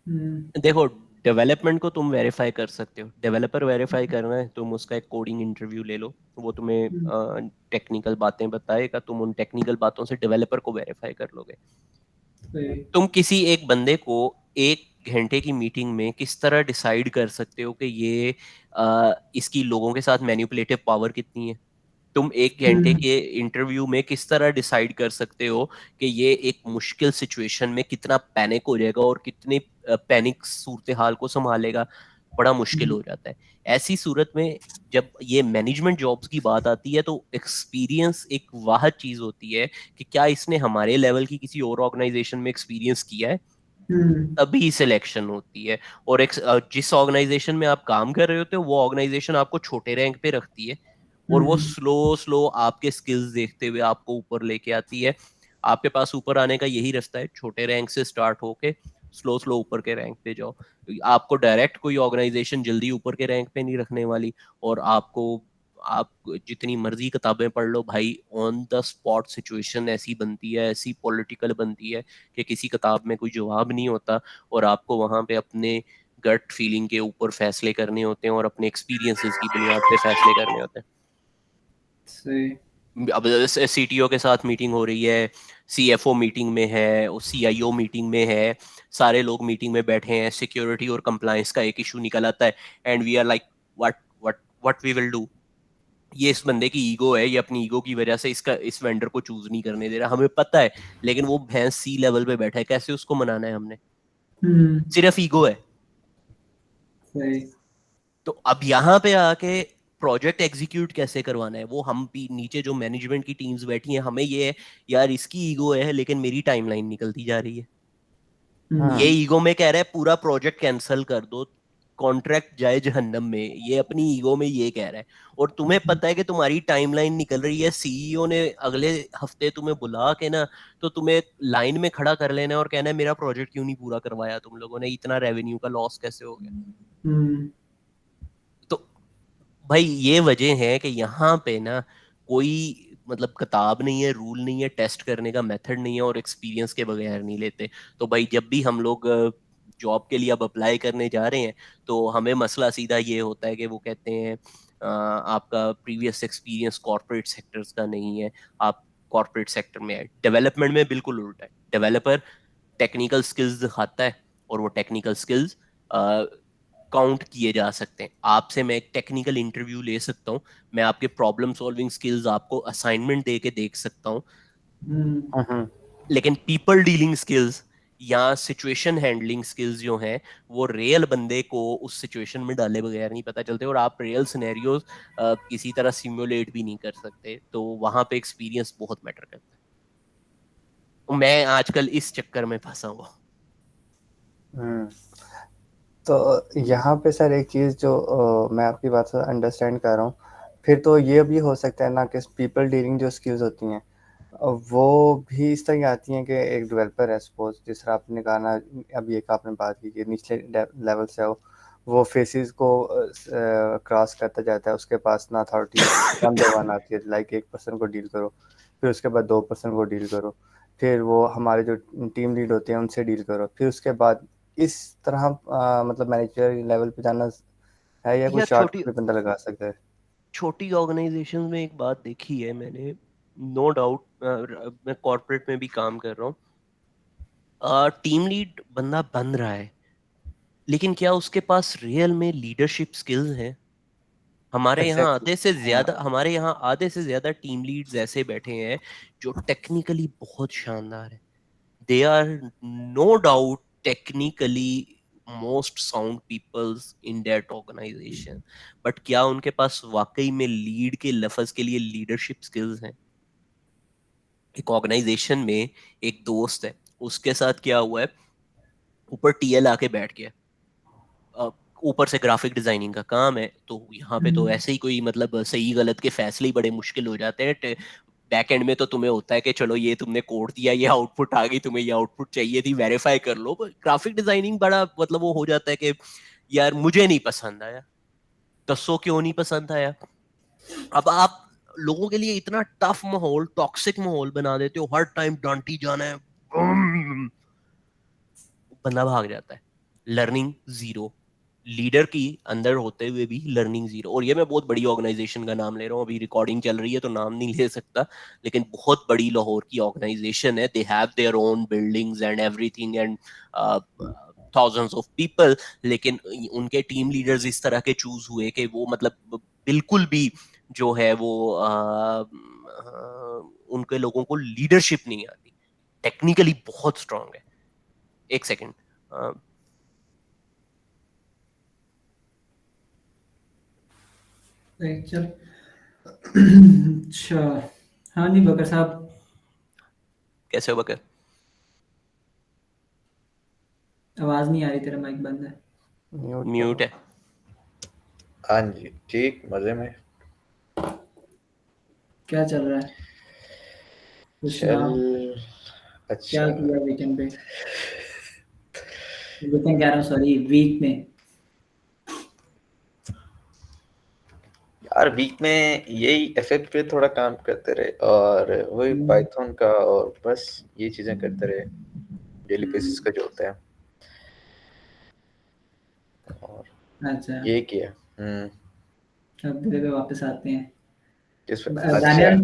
देखो, डेवलपमेंट को तुम वेरीफाई कर सकते हो, डेवलपर वेरीफाई करना है तुम उसका एक कोडिंग इंटरव्यू ले लो, वो तुम्हें टेक्निकल बातें बताएगा, तुम उन टेक्निकल बातों से डेवलपर को वेरीफाई कर लोगे। सही। तुम किसी एक बंदे को 1 घंटे की मीटिंग में किस तरह डिसाइड कर सकते हो कि ये इसकी लोगों के साथ मैनिपुलेटिव पावर कितनी है? तुम 1 घंटे हम्म। के इंटरव्यू में किस तरह डिसाइड कर सकते हो कि ये एक मुश्किल सिचुएशन में कितना पैनिक हो जाएगा और कितने पैनिक सूरत हाल को संभालेगा? बड़ा मुश्किल हो जाता है। ऐसी सूरत में जब ये मैनेजमेंट जॉब्स की बात आती है तो एक्सपीरियंस एक वाह चीज होती है कि क्या इसने हमारे लेवल की किसी और ऑर्गेनाइजेशन में एक्सपीरियंस किया है, हम्म। तभी सिलेक्शन होती है। और जिस ऑर्गेनाइजेशन में आप काम कर रहे होते हो वो ऑर्गेनाइजेशन आपको छोटे रैंक पे रखती है और वो हम्म। स्लो स्लो आपके स्किल्स देखते हुए आपको ऊपर लेके आती है। आपके पास ऊपर आने का यही रास्ता है, छोटे रैंक से स्टार्ट होके स्लो स्लो ऊपर के रैंक पे जाओ। आपको डायरेक्ट कोई ऑर्गेनाइजेशन जल्दी ऊपर के रैंक पे नहीं रखने वाली। और आप जितनी मर्जी किताबें पढ़ लो भाई, ऑन द स्पॉट सिचुएशन ऐसी बनती है, ऐसी पॉलिटिकल बनती है कि किसी किताब में कोई जवाब नहीं होता और आपको वहां पे अपने गट फीलिंग के ऊपर फैसले करने होते हैं और अपने एक्सपीरियंसेस की बुनियाद पे फैसले करने होते हैं। सही। अब सीटीओ के साथ मीटिंग हो रही है, सीएफओ मीटिंग में है, सीआईओ मीटिंग में है, सारे लोग मीटिंग में बैठे हैं, सिक्योरिटी और कंप्लायंस का एक इशू निकल आता है and we are like what what what we will do. ये इस बंदे की ईगो है, ये अपनी ईगो की वजह से इसका इस वेंडर को चूज नहीं करने दे रहा, हमें पता है, लेकिन वो भैंस सी लेवल पे बैठा है, कैसे उसको मनाना है हमने? हम्म। सिर्फ ईगो है। सही। तो अब यहाँ पे आके प्रोजेक्ट एग्जीक्यूट कैसे करवाना है, वो हम भी नीचे जो मैनेजमेंट की टीम्स बैठी हैं, हमें ये है यार इसकी ईगो है लेकिन मेरी टाइमलाइन निकलती जा रही है। ये हम्म। ईगो में कह रहा है पूरा प्रोजेक्ट कैंसिल कर दो, कॉन्ट्रैक्ट जाए जहन्नम में, ये अपनी ईगो में ये कह रहा है। और तुम्हें पता है कि तुम्हारी टाइमलाइन निकल रही है, सीईओ ने अगले हफ्ते तुम्हें बुला के ना, तो तुम्हें लाइन में खड़ा कर लेना है और कहना है मेरा प्रोजेक्ट क्यों नहीं पूरा करवाया तुम लोगों ने, इतना रेवेन्यू का लॉस कैसे हो गया? हम्म। तो भाई ये वजह है कि यहाँ पे ना कोई मतलब किताब नहीं है, रूल नहीं है, टेस्ट करने का मेथड नहीं है और एक्सपीरियंस के बगैर नहीं लेते। तो भाई जब भी हम लोग जॉब के लिए अब अप्लाई करने जा रहे हैं तो हमें मसला सीधा ये होता है कि वो कहते हैं आपका प्रीवियस एक्सपीरियंस कॉर्पोरेट सेक्टर्स का नहीं है, आप कॉर्पोरेट सेक्टर में है। डेवलपमेंट में बिल्कुल उल्टा है, डेवलपर टेक्निकल स्किल्स दिखाता है और वो टेक्निकल स्किल्स काउंट किए जा सकते हैं। आपसे मैं एक टेक्निकल इंटरव्यू ले सकता हूँ, मैं आपके प्रॉब्लम सॉल्विंग स्किल्स आपको असाइनमेंट दे के देख सकता हूँ, हम्म। हम्म। लेकिन पीपल डीलिंग स्किल्स या सिचुएशन हैंडलिंग स्किल्स जो हैं वो रियल बंदे को उस सिचुएशन में डाले बगैर नहीं पता चलते और आप रियल सिनेरियोज किसी तरह सिमुलेट भी नहीं कर सकते। तो वहां पे एक्सपीरियंस बहुत मैटर करता है। मैं आजकल इस चक्कर में फंसा हुआ। हम्म। तो यहाँ पे सर एक चीज़ जो मैं आपकी बात से अंडरस्टैंड कर रहा हूँ, फिर तो ये भी हो सकता है ना कि पीपल डीलिंग जो स्किल्स होती हैं वो भी इस तरह आती हैं कि एक डेवलपर है सपोज, जिस तरह आपने कहा ना, अभी एक आपने बात की कि निचले लेवल से वो फेसिस को क्रॉस करता जाता है, उसके पास ना अथॉरिटी वन बाय वन आती है, लाइक एक पर्सन को डील करो, फिर उसके बाद 2 पर्सन को डील करो, फिर वो हमारे जो टीम लीड होते हैं उनसे डील करो, फिर उसके बाद इस तरह मतलब मैनेजर लेवल पे जाना है, या कोई यार शॉर्टकट भी बंदा लगा सकता है? छोटी ऑर्गेनाइजेशन में एक बात देखी है मैंने, नो डाउट, मैं कॉर्पोरेट में भी काम कर रहा हूँ, टीम लीड बंदा बन रहा है लेकिन क्या उसके पास रियल में लीडरशिप स्किल्स हैं? एग्जैक्टली। हाँ। हमारे यहाँ आधे से ज्यादा टीम लीड्स ऐसे बैठे हैं जो टेक्निकली बहुत शानदार है, they are no doubt technically most sound peoples in that organization, but क्या उनके पास वाकई में लीड के लफ्ज के लिए लीडरशिप स्किल्स हैं? एक ऑर्गेनाइजेशन में एक दोस्त है, उसके साथ क्या हुआ है, ऊपर टीएल आके बैठ गया, अ, ऊपर से ग्राफिक डिजाइनिंग का काम है, तो यहाँ पे तो हम्म। ऐसे ही कोई मतलब सही गलत के फैसले ही बड़े मुश्किल हो जाते हैं। बैक एंड में तो तुम्हें होता है कि चलो ये तुमने कोड दिया, ये आउटपुट आ गई, तुम्हें ये आउटपुट चाहिए थी, वेरीफाई कर लो। ग्राफिक डिजाइनिंग बड़ा मतलब वो हो जाता है कि यार मुझे नहीं पसंद आया, दसो क्यों नहीं पसंद आया। अब आप लोगों के लिए इतना टफ माहौल, टॉक्सिक माहौल बना देते हो, हर टाइम डांटी जाना है, बंदा भाग जाता है। लर्निंग जीरो, लीडर की अंदर होते हुए भी लर्निंग जीरो। और ये मैं बहुत बड़ी ऑर्गेनाइजेशन का नाम ले रहा हूँ, अभी रिकॉर्डिंग चल रही है तो नाम नहीं ले सकता, लेकिन बहुत बड़ी लाहौर की ऑर्गेनाइजेशन है, they have their own buildings and everything and thousands of people, लेकिन उनके टीम लीडर्स इस तरह के चूज हुए कि वो मतलब बिल्कुल भी जो है वो उनके लोगों को लीडरशिप नहीं आती, टेक्निकली बहुत स्ट्रांग है। एक सेकेंड, चल। अच्छा, हाँ जी बकर साहब। कैसे हो बकर? आवाज नहीं आ रही, तेरा माइक बंद है। म्यूट है। हाँ जी, ठीक, मजे में। क्या चल रहा है? कुछ चल, ना। क्या अच्छा किया वीकेंड पे? वीकेंड कह रहा हूँ, सॉरी, वीक में। यार, वीक में यही एफएफ पे थोड़ा काम करते रहे और वही पाइथन का, और बस ये चीजें करते रहे डेली बेसिस का जो होता है, और अच्छा, ये किया। अब धीरे धीरे वापस आते हैं। किस पे? अच्छा। दानियाल,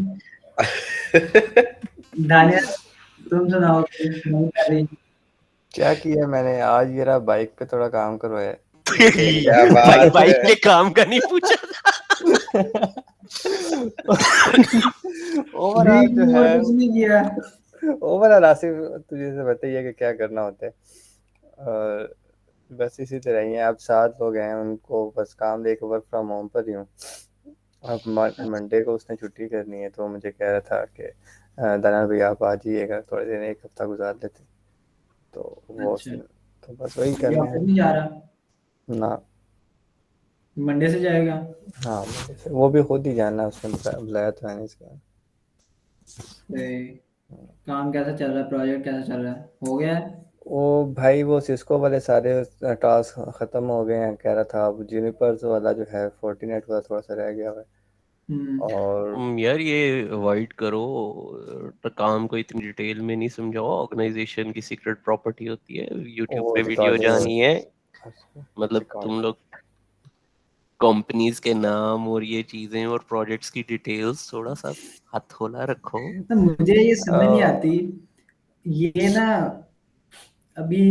दानियाल, तुम सुनाओ कुछ नहीं कर रही। क्या किया मैंने आज, ये रहा बाइक पे थोड़ा काम करवाया। क्या भाई बात बाइक है। के काम का नहीं पूछा था। ओवरऑल वीक जो में है, और कुछ नहीं किया? ओवरऑल आसिफ तुझे से बताइए कि क्या करना होता है। और बस इसी तरह ही है। अब 7 लोग हैं, उनको बस काम लेके वर्क फ्रॉम होम पर ही हूँ। अब मंडे को उसने छुट्टी करनी है, तो मुझे कह रहा था कि दाना भाई आप आ जाइएगा थोड़े दिन, 1 हफ्ता गुजार लेते। तो वो अच्छा, तो बस वही ये करना ऑफिस है नहीं जा रहा? ना। मंडे से जाएगा? हाँ, वो भी खुद ही जाना, उसने बुलाया तो है नहीं इसका। काम कैसा चल रहा है? प्रोजेक्ट कैसा चल रहा है? हो गया है? वो भाई, वो सिस्को वाले सारे टास्क ख़त्म हो गए हैं, कह रहा था। अब जूनिपर्स वाला जो है, फोर्टिनेट वाला थोड़ा सा रह गया है। और यार ये अवॉइड करो, तो काम को इतनी डिटेल में नहीं समझाओ, ऑर्गेनाइजेशन की सीक्रेट प्रॉपर्टी होती है, यूट्यूब वो पे वीडियो जानी है, मतलब रिकॉर्ड तुम लोग कंपनीज के नाम और ये चीजें और प्रोजेक्ट्स की डिटेल्स थोड़ा सा हथोला रखो। तो मुझे ये समझ नहीं आती, ये ना, अभी,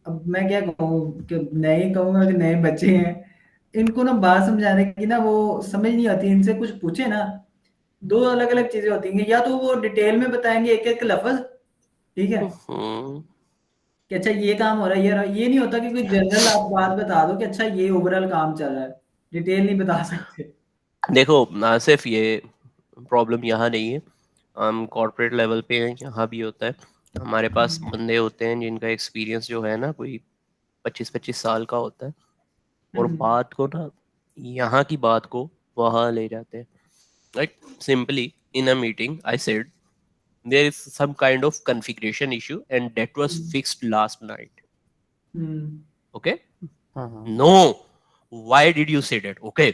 अब मैं क्या कहूँ कि नए कहूँगा कि नए बच्चे हैं, इनको ना बात समझाने की ना वो समझ नहीं आती। इनसे कुछ पूछे ना, दो अलग अलग चीजें होती हैं। या तो वो डिटेल में बताएंगे एक एक लफ्ज, ठीक है, हम्म, कि अच्छा ये काम हो रहा है, ये नहीं होता कि कोई जनरल आप बात बता दो कि अच्छा ये ओवरऑल काम चल रहा है, डिटेल नहीं बता सकते। देखो सिर्फ ये प्रॉब्लम यहाँ नहीं है, हम कॉर्पोरेट लेवल पे हैं, यहाँ भी होता है। हमारे पास बंदे होते हैं जिनका एक्सपीरियंस जो है ना कोई 25-25 साल का होता है, और बात को ना, यहाँ की बात को वहाँ ले जाते हैं। Right? Simply in a meeting, I said there is some kind of configuration issue and that was fixed last night. Hmm. Okay? हाँ No. Why did you say that? Okay.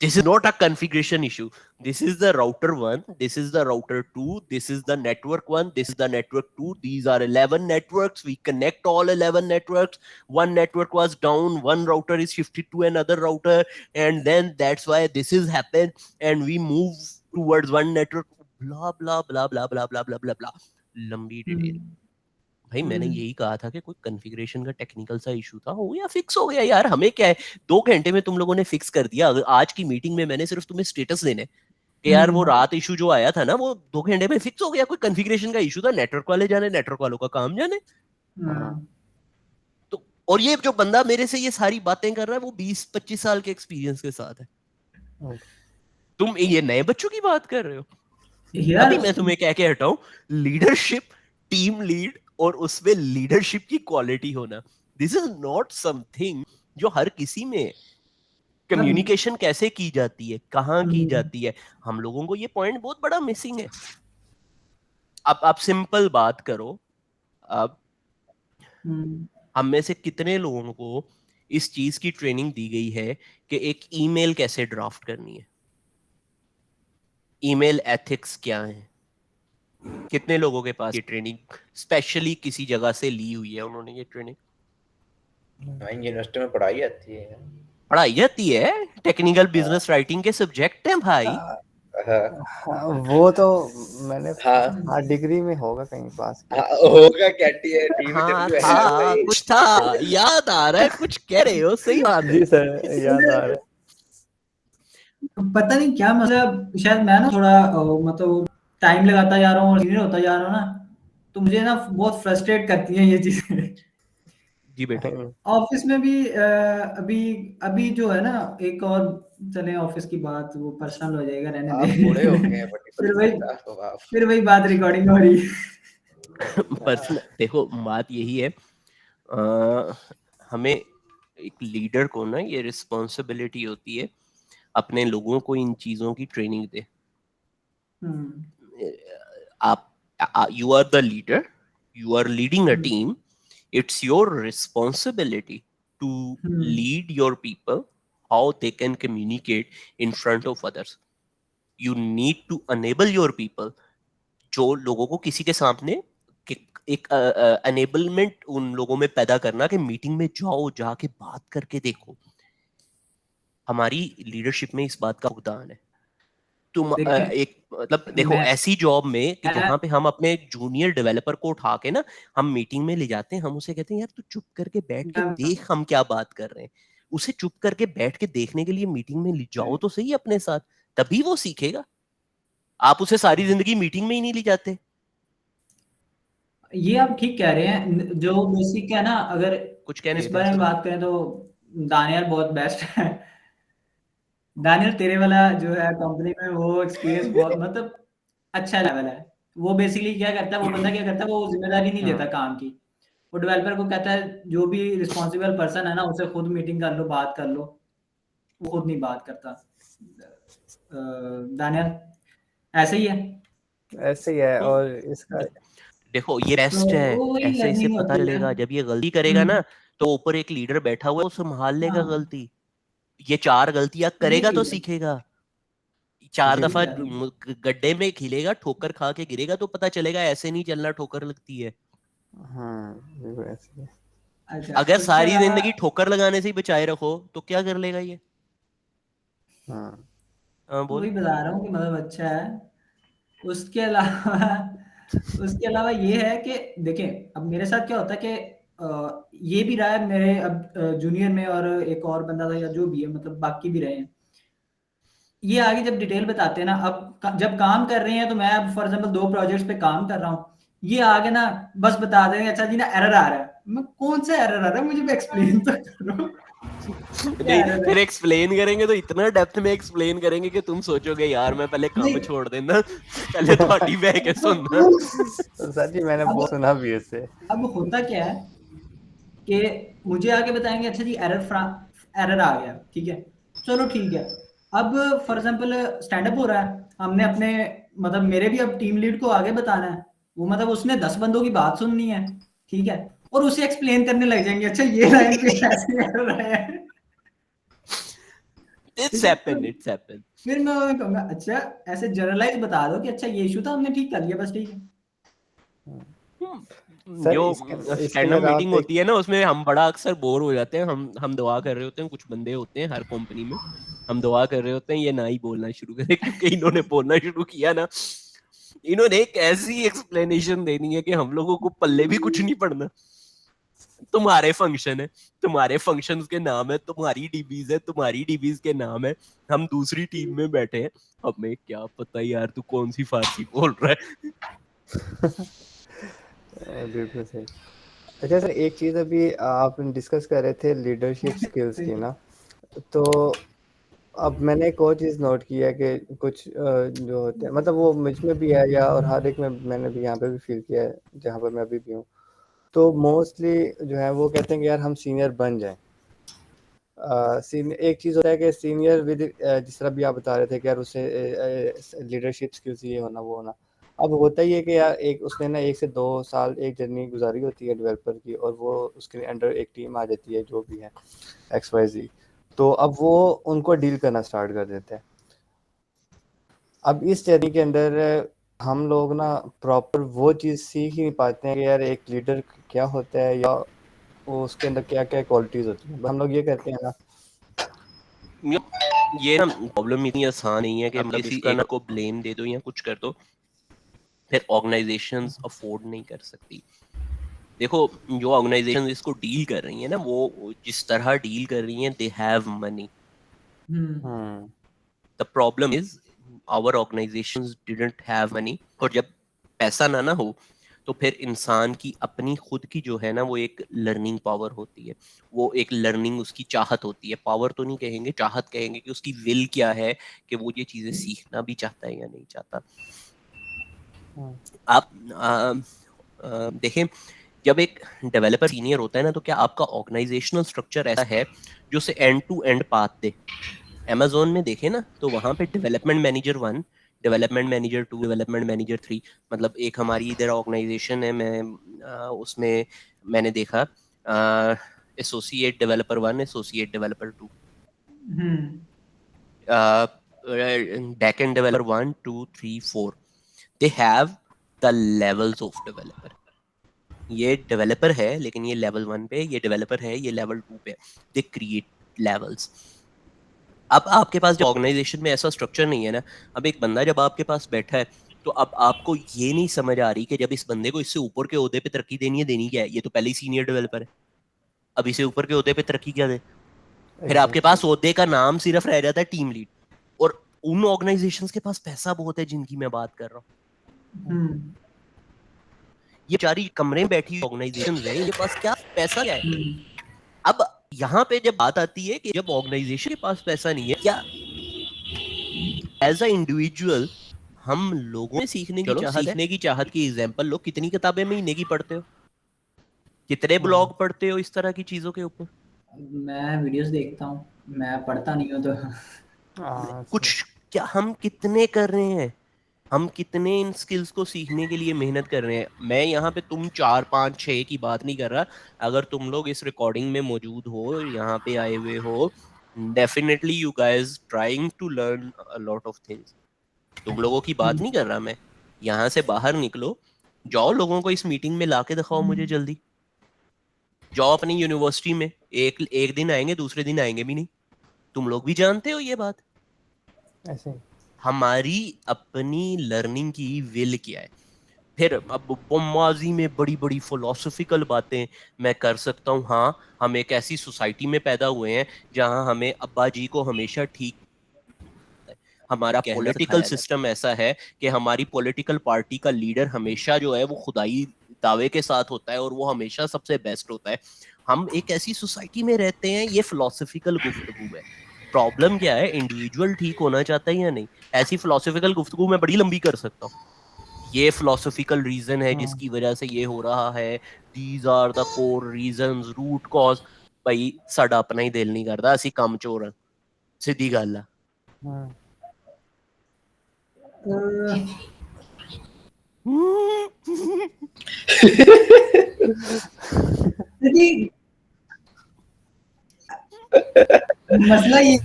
This is not a configuration issue. This is the router 1, this is the router 2, this is the network 1, this is the network 2. These are 11 networks. We connect all 11 networks. One network was down, one router is shifted to another router, and then that's why this is happened, and we move towards one network. Blah blah blah blah blah blah blah blah blah. लंबी detail. भाई मैंने यही कहा था कि कोई configuration का technical सा इशू था, हो या फिक्स हो गया यार, हमें क्या है, 2 घंटे में तुम लोगों ने फिक्स कर दिया। अगर आज की मीटिंग में मैंने सिर्फ तुम्हें स्टेटस देने कि यार वो रात इशू जो आया था ना वो 2 घंटे में फिक्स हो गया, कोई कॉन्फ़िगरेशन का इशू था, नेटवर्क वाले जाने, नेटवर्क वालों का काम जाने। तो और ये जो बंदा मेरे से ये सारी बातें कर रहा है वो 20-25 साल के एक्सपीरियंस के साथ है, तुम ये नए बच्चों की बात कर रहे हो। यार अभी मैं तुम्हें कह के हटाऊं, लीडरशिप, टीम लीड और उसमें लीडरशिप की क्वालिटी होना, दिस इज नॉट समथिंग जो हर किसी में है। अब कम्युनिकेशन कैसे की जाती है, कहाँ की जाती है, हम लोगों को ये पॉइंट बहुत बड़ा मिसिंग है। अब आप सिंपल बात करो, अब हम में से कितने लोगों को इस चीज की ट्रेनिंग दी गई है कि एक ईमेल कैसे ड्राफ्ट करनी है, ईमेल एथिक्स क्या है? कितने लोगों के पास ये ट्रेनिंग स्पेशली किसी जगह से ली हुई है उन्होंने ये ट्रेनिंग? यूनिवर्सिटी में पढ़ाई आती है। पढ़ाई आती है, टेक्निकल बिजनेस राइटिंग के सब्जेक्ट हैं भाई। हाँ हाँ, वो तो मैंने हाँ हाँ डिग्री में होगा कहीं पास किया। हाँ, होगा क्या, टी में हाँ डब्ल्यू है था, भाई। कुछ था, याद आ रहा है, कुछ कह रहे हो, सही बात है। जी सर, याद आ रहा है। पता नहीं क्या मतलब, शायद मैं ना थोड़ा मतलब टाइम लगाता जा रहा हूँ और सीनियर होता जा रहा हूँ ना, तो मुझे ना बहुत फ्रस्ट्रेट करती हैं ये चीजें। जी बेटा। ऑफिस में भी अभी अभी जो है ना, एक और चले ऑफिस की बात, वो पर्सनल हो जाएगा, रहने आप बूढ़े हो गए दे। हैं फिर वही तो आप फिर वही बात रिकॉर्डिंग हो रही है। पर्सनल देखो, बात यही है, अ, हमें एक लीडर को ना ये रिस्पॉन्सिबिलिटी होती है अपने लोगों को इन चीजों की ट्रेनिंग दे। आप you are the leader, you are leading a team, it's your responsibility to lead your people how they can communicate in front of others. You need to enable your people, जो लोगों को किसी के सामने एक enablement उन लोगों में पैदा करना कि मीटिंग में जाओ, जाके बात करके देखो। हमारी लीडरशिप में इस बात का भुगतान है। तुम देखें, एक मतलब देखो, मैं ऐसी जॉब में कि जहां पे हम अपने जूनियर डेवलपर को उठा के ना हम मीटिंग में ले जाते हैं, हम उसे कहते हैं यार तू चुप करके बैठ के देख हम क्या बात कर रहे हैं। उसे चुप करके बैठ के देखने के लिए मीटिंग में ले जाओ तो सही अपने साथ, तभी वो सीखेगा। आप उसे सारी जिंदगी मीटिंग में ही नहीं ले जाते। ये आप ठीक कह रहे हैं, जो बेसिक है ना, अगर कुछ कहने इस थे बारे में बात करें तो दानियाल बहुत बेस्ट है। दानियल तेरे वाला जो है कंपनी में, वो एक्सपीरियंस बहुत मतलब अच्छा लेवल है। वो बेसिकली क्या करता है, वो बंदा क्या करता है, वो जिम्मेदारी नहीं लेता काम की। वो डेवलपर को कहता है जो भी रिस्पॉन्सिबल पर्सन है ना, उससे खुद मीटिंग कर लो, बात कर लो। वो खुद नहीं बात करता। दानियल ऐसे ही है। ऐसे ही है। और इसका देखो ये तो बेस्ट है, वो वही ऐसे इसे लर्निंग पता होती है। चलेगा जब ये गलती करेगा ना, तो ऊपर एक लीडर बैठा हुआ है, वो संभाल लेगा हाँ, गलती। ये 4 गलतियां ये करेगा तो ठीक है। सीखेगा। 4 जी ठीक दफा है। गड्ढे में खिलेगा, ठोकर खा के गिरेगा तो पता चलेगा ऐसे नहीं चलना, ठोकर लगती है। बिल्कुल ऐसे ही है। अच्छा, अगर उसके सारी अलावा जिंदगी ठोकर लगाने से ही बचाए रखो तो क्या कर लेगा ये? हाँ हाँ बोल। वही बता रहा हूँ कि मतलब अच्छा है। उसके अलावा उसके अलावा ये है कि देखें, अब मेरे साथ क्या होता है कि ये भी रहा है मेरे अब जूनियर में, और एक और बंदा था या जो भी है, मतलब बाकी भी रहे हैं। ये आगे जब डिटेल बताते हैं ना, अब जब काम कर रहे हैं, तो मैं अब फॉर एग्जांपल 2 प्रोजेक्ट्स पे काम कर रहा हूँ। ये आगे ना बस बता देंगे, अच्छा जी ना एरर आ रहा है। मैं कौन सा एरर आ रहा है, मुझे एक्सप्लेन तो करो। क्या नहीं, एरर है? फिर एक्सप्लेन करेंगे तो इतना डेप्थ में एक्सप्लेन करेंगे कि तुम सोचोगे यार मैं पहले काम नहीं, छोड़ देना, पहले तुम्हारी बह के सुनना। तो सर जी मैंने अब बहुत सुना भी है इससे। अब होता क्या है कि मुझे आके बताएंगे, अच्छा जी एरर आ गया, ठीक है, चलो ठीक है। अब फॉर एग्जांपल स्टैंड अप हो रहा है, हमने अपने मतलब मेरे भी अब टीम लीड को आगे बताना है। वो मतलब उसने 10 बंदों की बात सुननी है, ठीक है, और उसे एक्सप्लेन करने लग जाएंगे, अच्छा ये लाइन पे ऐसे एरर आया है। इट्स ठीक है, हैपन, इट्स हैपन। फिर मैं उन्हें कहूंगा अच्छा ऐसे जनरलाइज बता दो कि अच्छा ये इशू था, हमने ठीक कर लिया, बस ठीक है। सर जो इसके स्टैंड अप अलावा मीटिंग आप एक होती है ना, उसमें हम बड़ा अक्सर बोर हो जाते हैं। हम दुआ कर रहे होते हैं, कुछ बंदे होते हैं हर कंपनी में, हम दुआ कर रहे होते हैं ये ना ही बोलना शुरू करें, क्योंकि इन्होंने बोलना शुरू किया ना, इन्होंने एक ऐसी एक्सप्लेनेशन देनी है कि हम लोगों को पल्ले भी कुछ नहीं पड़ना। तुम्हारे फंक्शन है, तुम्हारे फंक्शंस के नाम है, तुम्हारी डीबीज है, तुम्हारी डीबीज के नाम है, हम दूसरी टीम में बैठे हैं, हमें क्या पता यार तू कौन सी फारसी बोल रहा है। बिल्कुल सही। अच्छा सर, एक चीज़ अभी आप डिस्कस कर रहे थे लीडरशिप स्किल्स की ना, तो अब मैंने एक और चीज़ नोट की है कि कुछ जो होते हैं मतलब वो मुझ में भी है या और हर एक में मैंने भी यहाँ पे भी फील किया है जहाँ पर मैं अभी भी हूँ। तो मोस्टली जो है वो कहते हैं कि यार हम सीनियर बन जाएं। सीनियर एक चीज़ होता है कि सीनियर विद जिस तरह भी आप बता रहे थे कि यार उससे लीडरशिप स्किल्स ये होना वो होना। अब होता ही है कि यार एक उसने ना 1 से 2 साल एक जर्नी गुजारी होती है डेवलपर की, और वो उसके अंडर एक टीम आ जाती है जो भी है XYZ। तो अब वो उनको डील करना स्टार्ट कर देते हैं। अब इस जर्नी के अंदर हम लोग ना प्रॉपर वो चीज़ सीख ही नहीं पाते हैं कि यार एक लीडर क्या होता है, या वो उसके अंदर क्या क्या क्वालिटीज होती हैं। हम लोग ये कहते हैं ना, ये ना प्रॉब्लम इतनी आसान नहीं है कि मतलब किसी इसका एक को ब्लेम दे दो या कुछ कर दो, फिर ऑर्गेनाइजेशंस अफोर्ड नहीं कर सकती। देखो जो ऑर्गेनाइजेशन इसको डील कर रही है ना, वो जिस तरह डील कर रही हैं, they have money. The problem is our organizations didn't have money. और जब पैसा ना हो तो फिर इंसान की अपनी खुद की जो है ना, वो एक लर्निंग पावर होती है, वो एक लर्निंग उसकी चाहत होती है। पावर तो नहीं कहेंगे, चाहत कहेंगे कि उसकी विल क्या है कि वो ये चीजें सीखना भी चाहता है या नहीं चाहता। आप देखें, जब एक डेवलपर सीनियर होता है ना, तो क्या आपका ऑर्गेनाइजेशनल स्ट्रक्चर ऐसा है जो से एंड टू एंड पाथ दे? Amazon में देखे ना, तो वहां पे development manager 1, development manager 2, development manager 3, मतलब एक हमारी इधर ऑर्गेनाइजेशन है, मैं उसमें मैंने देखा associate developer 1, associate developer 2, back end developer 1 2 3 4, they have the levels of developer. ये डेवलपर है लेकिन ये लेवल 1 पे, ये डेवलपर है ये लेवल 2 पे, दे क्रिएट लेवल्स। अब आपके पास जो ऑर्गेनाइजेशन में ऐसा स्ट्रक्चर नहीं है ना, अब एक बंदा जब आपके पास बैठा है, तो अब आपको ये नहीं समझ आ रही कि जब इस बंदे को इससे ऊपर के ओहदे पे तरक्की देनी है, देनी क्या है? ये तो पहले ही सीनियर डेवलपर है, अब इसे ऊपर के ओहदे पे तरक्की क्या दे? फिर आपके एग्जैक्टली। पास ओहदे का नाम सिर्फ रह जाता है टीम लीड। और उन ऑर्गेनाइजेशंस के पास पैसा बहुत है जिनकी मैं बात कर रहा हूँ। ये चारी कमरे में बैठी ऑर्गेनाइजेशन है, इनके पास क्या पैसा क्या है? अब यहाँ पे जब बात आती है कि जब ऑर्गेनाइजेशन के पास पैसा नहीं है, क्या एज अ इंडिविजुअल हम लोगों में सीखने की चाहत की एग्जांपल लो, कितनी किताबें महीने की पढ़ते हो, कितने ब्लॉग पढ़ते हो इस तरह की चीजों के ऊपर? मैं वीडियोस देखता हूँ, मैं पढ़ता नहीं हूँ तो। कुछ क्या हम कितने कर रहे हैं? हम कितने इन स्किल्स को सीखने के लिए मेहनत कर रहे हैं? मैं यहाँ पे तुम 4 5 6 की बात नहीं कर रहा। अगर तुम लोग इस रिकॉर्डिंग में मौजूद हो, यहाँ पे आए हुए हो, definitely you guys trying to learn a lot of things. तुम लोगों की बात नहीं कर रहा मैं। यहाँ से बाहर निकलो, जाओ लोगों को इस मीटिंग में लाके दिखाओ मुझे जल्दी। जाओ अपनी यूनिवर्सिटी में, एक दिन आएंगे, दूसरे दिन आएंगे भी नहीं। तुम लोग भी जानते हो ये बात। ऐसे ही। हमारी अपनी लर्निंग की विल क्या है? फिर अब माजी में बड़ी बड़ी फिलोसफिकल बातें मैं कर सकता हूँ। हाँ, हम एक ऐसी सोसाइटी में पैदा हुए हैं जहाँ हमें अब्बा जी को हमेशा ठीक, हमारा पॉलिटिकल सिस्टम ऐसा है कि हमारी पॉलिटिकल पार्टी का लीडर हमेशा जो है वो खुदाई दावे के साथ होता है और वो हमेशा सबसे बेस्ट होता है। हम एक ऐसी सोसाइटी में रहते हैं, ये फिलोसफिकल गुफ्तगू है। प्रॉब्लम क्या है? इंडिविजुअल ठीक होना चाहता है या नहीं? ऐसी फिलोसफिकल गुफ्तगू मैं बड़ी लंबी कर सकता हूँ। ये फिलोसफिकल रीजन है जिसकी वजह से ये हो रहा है, these are the core reasons, root cause. भाई साडा अपना ही दिल नहीं करता, ਅਸੀਂ ਕੰਮ ਚੋਰ ਹਾਂ, ਸਿੱਧੀ ਗੱਲ ਆ। मसला ये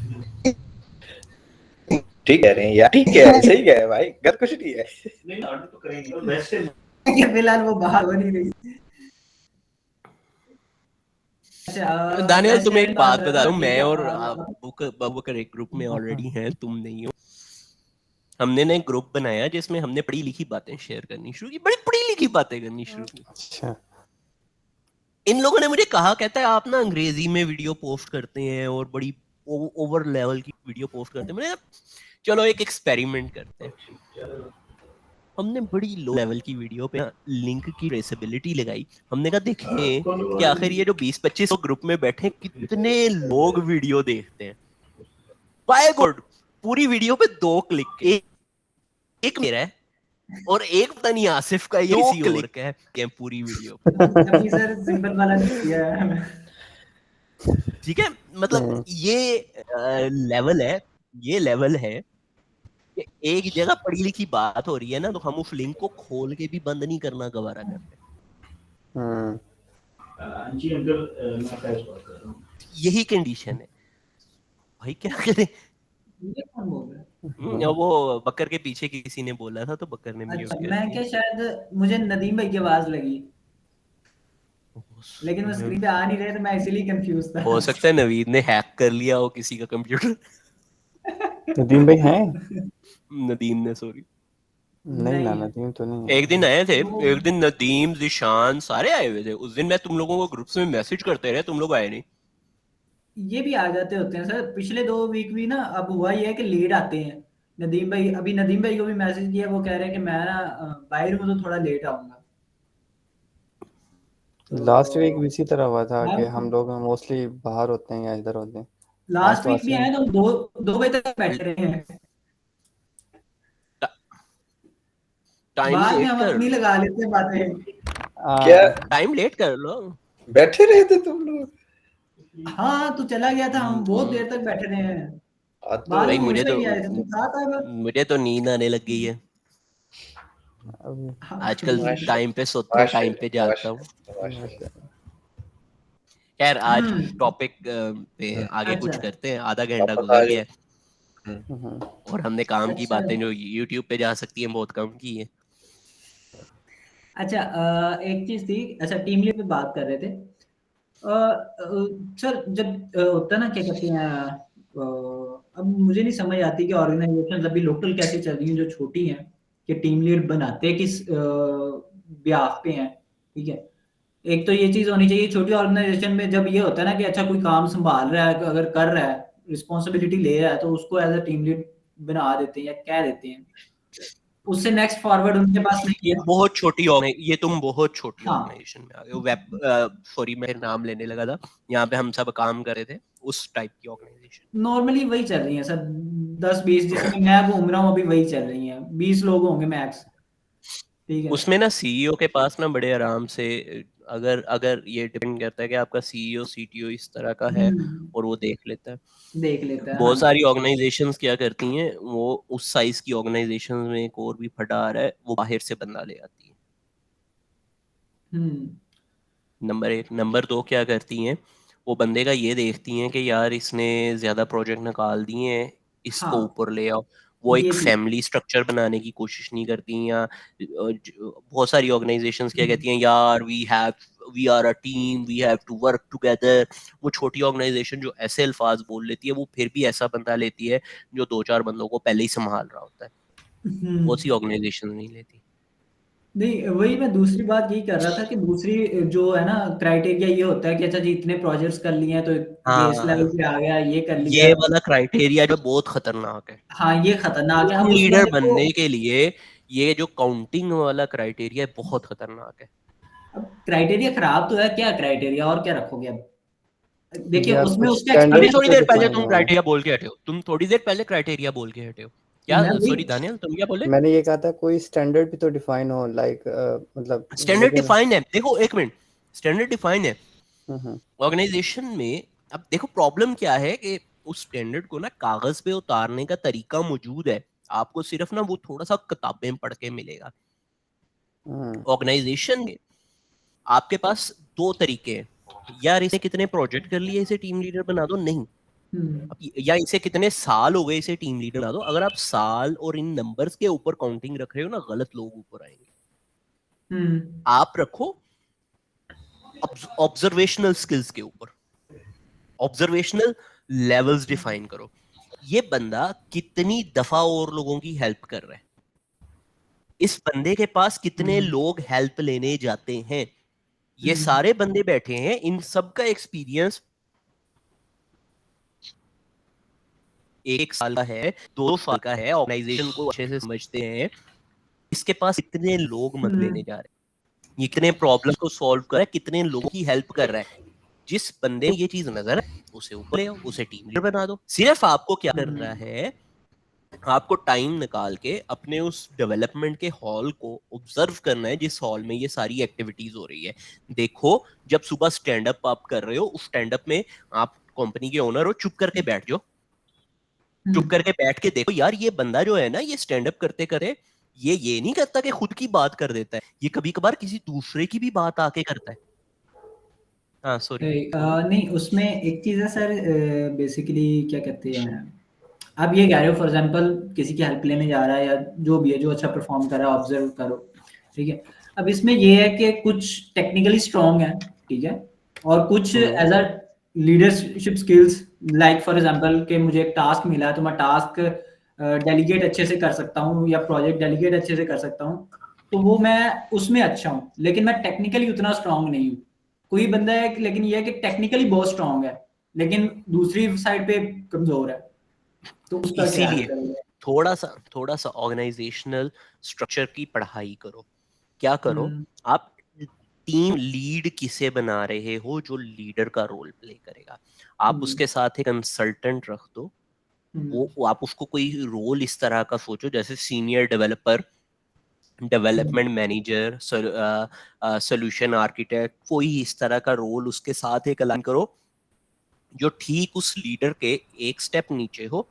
ठीक कह रहे हैं यार, ठीक कह रहे हैं, सही कह रहे हैं भाई, गलत कुछ नहीं है। कि फिलहाल वो बाहर हो नहीं रही। अच्छा, दानियल तुम्हें एक एस्टेंट बात बात बता रहा हूँ, ठीक मैं है। और बबूकर एक ग्रुप में ऑलरेडी हैं, तुम नहीं हो। हमने ना एक ग्रुप बनाया जिसमें हमने पढ़ी लिखी बातें शेयर करनी शुरू की, बड़ी पढ़ी लिखी बातें करनी शुरू की। अच्छा। इन लोगों ने मुझे कहा, कहता है आप ना अंग्रेजी में वीडियो पोस्ट करते हैं और बड़ी ओवर लेवल की वीडियो पोस्ट करते हैं। मैंने कहा, चलो एक एक्सपेरिमेंट करते हैं। हमने बड़ी लो लेवल की वीडियो पे लिंक की ट्रेसेबिलिटी लगाई। हमने कहा देखें कि आखिर ये जो 20-25 ग्रुप में बैठे कितने लोग वीडियो देखते हैं। बाय गॉड, पूरी वीडियो पे 2 क्लिक, एक मेरा है और एक पता नहीं आसिफ का या किसी और का है, कि पूरी वीडियो अभी सर सिंपल वाला नहीं किया है। ठीक है। मतलब ये लेवल है, ये लेवल है कि एक जगह पढ़ी लिखी बात हो रही है ना, तो हम उस लिंक को खोल के भी बंद नहीं करना गवारा करते। यही कंडीशन है भाई, क्या करें? ये कौन बोल रहा है? वो बकर के पीछे किसी ने बोला था तो बकर ने म्यूट अच्छा, कर मैं दिया। क्या शायद मुझे नदीम भाई की आवाज लगी। लेकिन वो स्क्रीन पे आ नहीं रहे, तो मैं इसीलिए कंफ्यूज था। हो सकता है नवीद ने हैक कर लिया हो किसी का कंप्यूटर। नदीम भाई हैं? नदीम ने, सॉरी। नहीं ना, नदीम तो नहीं है। एक दिन आए थे, एक दिन नदीम, जिशान सारे आए हुए थे। उस दिन मैं तुम लोगों को ग्रुप्स में मैसेज करते रहे, तुम लोग आए नहीं। ये भी आ जाते होते हैं सर, पिछले 2 वीक भी ना। अब हुआ ये है कि लेट आते हैं नदीम भाई। अभी नदीम भाई को भी मैसेज किया, वो कह रहे हैं कि मैं ना बाहर हूँ, तो थोड़ा लेट आऊंगा। लास्ट वीक भी इसी तरह हुआ था कि मैम, हम लोग मोस्टली बाहर होते हैं या इधर होते हैं। आज लास्ट तो वीक भी आसिम आए तो 2 बजे तक बैठे रहे हैं। टाइम बाद में लेट हम कर अपनी लो, लगा लेते हैं बातें। क्या टाइम लेट कर लो। बैठे रहे थे तुम लोग? हाँ, तू चला गया था, हम बहुत देर तक बैठे रहे हैं। आज तो बाद भाई में मूसा भी आए थे, तू था बस। मुझे तो नींद आने लग गई है अभी हाँ, आजकल। माशा- टाइम पे सोता हूँ, टाइम पे माशाल्लाह, जागता हूँ। माशाल्लाह। खैर आज हम्म, टॉपिक पे आगे कुछ अच्छा करते हैं। आधा घंटा वापस आ गुजर गया जाओ। है हम्म, और हमने काम की अच्छा बातें जो यूट्यूब पे जा सकती हैं बहुत कम की है। अच्छा। एक चीज थी। अच्छा, टीम लीड पे बात कर रहे थे। सर, जब होता है ना, क्या कहते हैं, अब मुझे नहीं समझ आती कि ऑर्गेनाइजेशन अभी लोकल कैसे चल रही हैं, जो छोटी हैं, कि टीम लीड बनाते किस ब्याह पे हैं। ठीक है। एक तो ये चीज होनी चाहिए छोटी ऑर्गेनाइजेशन में। जब ये होता है ना कि अच्छा कोई काम संभाल रहा है, अगर कर रहा है, रिस्पॉन्सिबिलिटी ले रहा है, तो उसको एज अ टीम लीड बना देते हैं या कह देते हैं। उससे नेक्स्ट फॉरवर्ड उनके पास नहीं ये है। बहुत छोटी ये तुम बहुत छोटी हाँ, ऑर्गेनाइजेशन में आ गए हो। वेब, सॉरी मैं नाम लेने लगा था। यहाँ पे हम सब काम कर रहे थे उस टाइप की ऑर्गेनाइजेशन। नॉर्मली वही चल रही है सर। 10-20 जिसमें मैं घूम रहा हूँ अभी वही चल रही हैं। 20 लोग होंगे मैक्स। ठीक है। उसमें ना सीईओ के पास ना बड़े आराम से, अगर अगर ये डिपेंड करता है कि आपका सीईओ सीटीओ इस तरह का है हम्म, और वो देख लेता है। देख लेता है, हाँ बहुत जी। सारी ऑर्गेनाइजेशंस क्या करती हैं, वो उस साइज की ऑर्गेनाइजेशंस में एक और भी फटा आ रहा है, वो बाहर से बंदा ले आती है। हम्म, नंबर 1। नंबर 2 क्या करती हैं, वो बंदे का ये देखती हैं कि यार इसने ज्यादा प्रोजेक्ट निकाल दिए हैं, इसको हाँ, ऊपर ले आओ। वो ये एक चीज। फैमिली स्ट्रक्चर बनाने की कोशिश नहीं करती। या बहुत सारी ऑर्गेनाइजेशंस क्या हम्म, कहती हैं, यार we are a team, we have to work together. वो छोटी ऑर्गेनाइजेशन जो ऐसे अल्फाज बोल लेती है, वो फिर भी ऐसा बंदा लेती है जो 2-4 बंदों को पहले ही संभाल रहा होता है। बहुत सी ऑर्गेनाइजेशन नहीं लेती। नहीं, वही मैं दूसरी बात यही कर रहा था कि दूसरी जो है ना, क्राइटेरिया ये होता है कि अच्छा जी इतने प्रोजेक्ट्स कर लिए हैं तो ये इस लेवल हाँ, पे आ गया, ये कर लिया। ये वाला क्राइटेरिया जो बहुत खतरनाक है हाँ, ये खतरनाक है। टीम अब उसमें लीडर देखो, बनने के लिए। ये जो काउंटिंग वाला क्राइटेरिया है बहुत खतरनाक है। अब क्राइटेरिया खराब तो है, क्या क्राइटेरिया और क्या रखोगे अब। देखिए यार उसमें कुछ उसका अभी स्टैंडर्ड्स एक्सपीरियंस। भी थोड़ी तो देर पहले डिफाइन तुम हुए हैं। क्राइटेरिया बोल के हटे हो, तुम थोड़ी देर पहले क्राइटेरिया बोल के हटे हो। क्या? मैं वही सॉरी दानियल, तुम क्या बोले? मैंने ये कहा था कोई स्टैंडर्ड भी तो डिफाइन हो, लाइक मतलब स्टैंडर्ड लेकिन डिफाइन है, देखो एक मिनट। स्टैंडर्ड डिफाइन है हम्म, ऑर्गेनाइजेशन में। अब देखो प्रॉब्लम क्या है कि उस स्टैंडर्ड को ना कागज पे उतारने का तरीका मौजूद है। आपको सिर्फ ना वो थोड़ा सा किताबें पढ़ के मिलेगा। हम्म, ऑर्गेनाइजेशन में आपके पास 2 तरीके हैं। यार इसे कितने प्रोजेक्ट कर लिए इसे टीम लीडर बना दो, नहीं। हम्म, अब या इसे कितने साल हो गए इसे टीम लीडर बना दो। अगर आप साल और इन नंबर्स के ऊपर काउंटिंग रख रहे हो ना, गलत लोग ऊपर आएंगे। हम्म, आप रखो ऑब्जर्वेशनल स्किल्स के ऊपर, ऑब्जर्वेशनल लेवल्स डिफाइन करो। ये बंदा कितनी दफा और लोगों की हेल्प कर रहा है, इस बंदे के पास कितने हम्म, लोग हेल्प लेने जाते हैं। ये हम्म, सारे बंदे बैठे हैं, इन सब का एक्सपीरियंस 1 साल का है, 2 साल का है, ऑर्गेनाइजेशन को अच्छे से समझते हैं। इसके पास कितने लोग मदद लेने हम्म, जा रहे हैं, ये कितने प्रॉब्लम को सॉल्व कर रहा है, कितने लोगों की हेल्प कर रहा है। जिस बंदे में ये चीज नजर है उसे ऊपर ले आओ, उसे टीम लीडर बना दो। सिर्फ आपको क्या करना हम्म, है, आपको टाइम निकाल के अपने उस डेवलपमेंट के हॉल को ऑब्जर्व करना है जिस हॉल में ये सारी एक्टिविटीज हो रही है। देखो, जब सुबह स्टैंड अप आप कर रहे हो, उस स्टैंड अप में आप कंपनी के ओनर हो, चुप करके बैठ जाओ। चुप हम्म, करके बैठ के देखो, यार ये बंदा जो है ना, ये स्टैंड अप करते करे ये नहीं करता कि खुद की बात कर देता है, ये कभी कभार किसी दूसरे की भी बात आके करता है। हाँ सॉरी, बोलो। नहीं, उसमें एक चीज है सर। बेसिकली क्या कहते हैं, आप ये कह रहे हो फॉर एग्जांपल किसी की हेल्प लेने जा रहा है या जो भी है, जो अच्छा परफॉर्म कर रहा है ऑब्जर्व करो। ठीक है। अब इसमें ये है कि कुछ टेक्निकली स्ट्रांग है, ठीक है, और कुछ as a leadership skills, like for example कि मुझे एक टास्क मिला है तो मैं टास्क डेलीगेट अच्छे से कर सकता हूँ या प्रोजेक्ट डेलीगेट अच्छे से कर सकता हूँ, तो वो मैं उसमें अच्छा हूँ, लेकिन मैं टेक्निकली उतना स्ट्रांग नहीं हूँ। कोई बंदा है लेकिन ये है कि टेक्निकली बहुत स्ट्रांग है लेकिन दूसरी साइड पे कमजोर है, तो उसका क्या हल इसीलिए करोगे? थोड़ा सा ऑर्गेनाइजेशनल स्ट्रक्चर की पढ़ाई करो। क्या करो, आप टीम लीड किसे बना रहे हो जो लीडर का रोल प्ले करेगा, आप उसके साथ एक कंसल्टेंट रख दो। वो आप उसको कोई रोल इस तरह का सोचो जैसे senior developer, development manager, solution architect, कोई इस तरह का रोल उसके साथ एक अलाइन करो जो ठीक उस लीडर के एक स्टेप नीचे हो,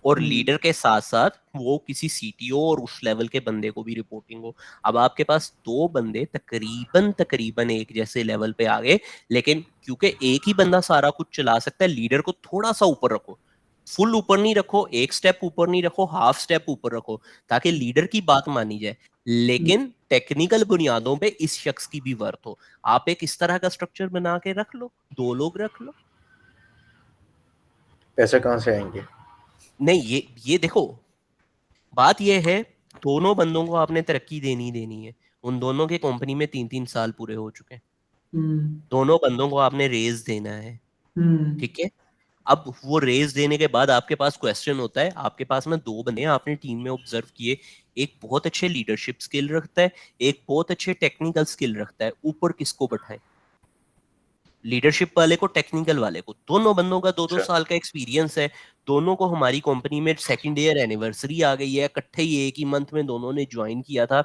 और लीडर के साथ साथ वो किसी सीटीओ और उस लेवल के बंदे को भी रिपोर्टिंग हो। अब आपके पास दो बंदे तकरीबन एक जैसे लेवल पे आ गए, लेकिन क्योंकि एक ही बंदा सारा कुछ चला सकता है, लीडर को थोड़ा सा ऊपर रखो, फुल ऊपर नहीं रखो, एक स्टेप ऊपर नहीं रखो, हाफ स्टेप ऊपर रखो, ताकि लीडर की बात मानी जाए, लेकिन टेक्निकल बुनियादों पे इस शख्स की भी वर्थ हो। आप एक इस तरह का स्ट्रक्चर बना के रख लो, 2 लोग रख लो। पैसे कहाँ से आएंगे? नहीं, ये देखो, बात ये है, दोनों बंदों को आपने तरक्की देनी है। उन दोनों के कंपनी में 3-3 साल पूरे हो चुके हैं, दोनों बंदों को आपने रेज देना है, ठीक है। अब वो रेज देने के बाद आपके पास क्वेश्चन होता है, आपके पास में 2 बंदे हैं, आपने टीम में ऑब्जर्व किए, एक बहुत अच्छे लीडरशिप स्किल रखता है, एक बहुत अच्छे टेक्निकल स्किल रखता है, ऊपर किसको बैठाएं? लीडरशिप वाले को, टेक्निकल वाले को। दोनों बंदों का 2-2 साल का एक्सपीरियंस है, दोनों को हमारी कंपनी में सेकंड ईयर एनिवर्सरी आ गई है, इकट्ठे ही एक ही मंथ में दोनों ने ज्वाइन किया था।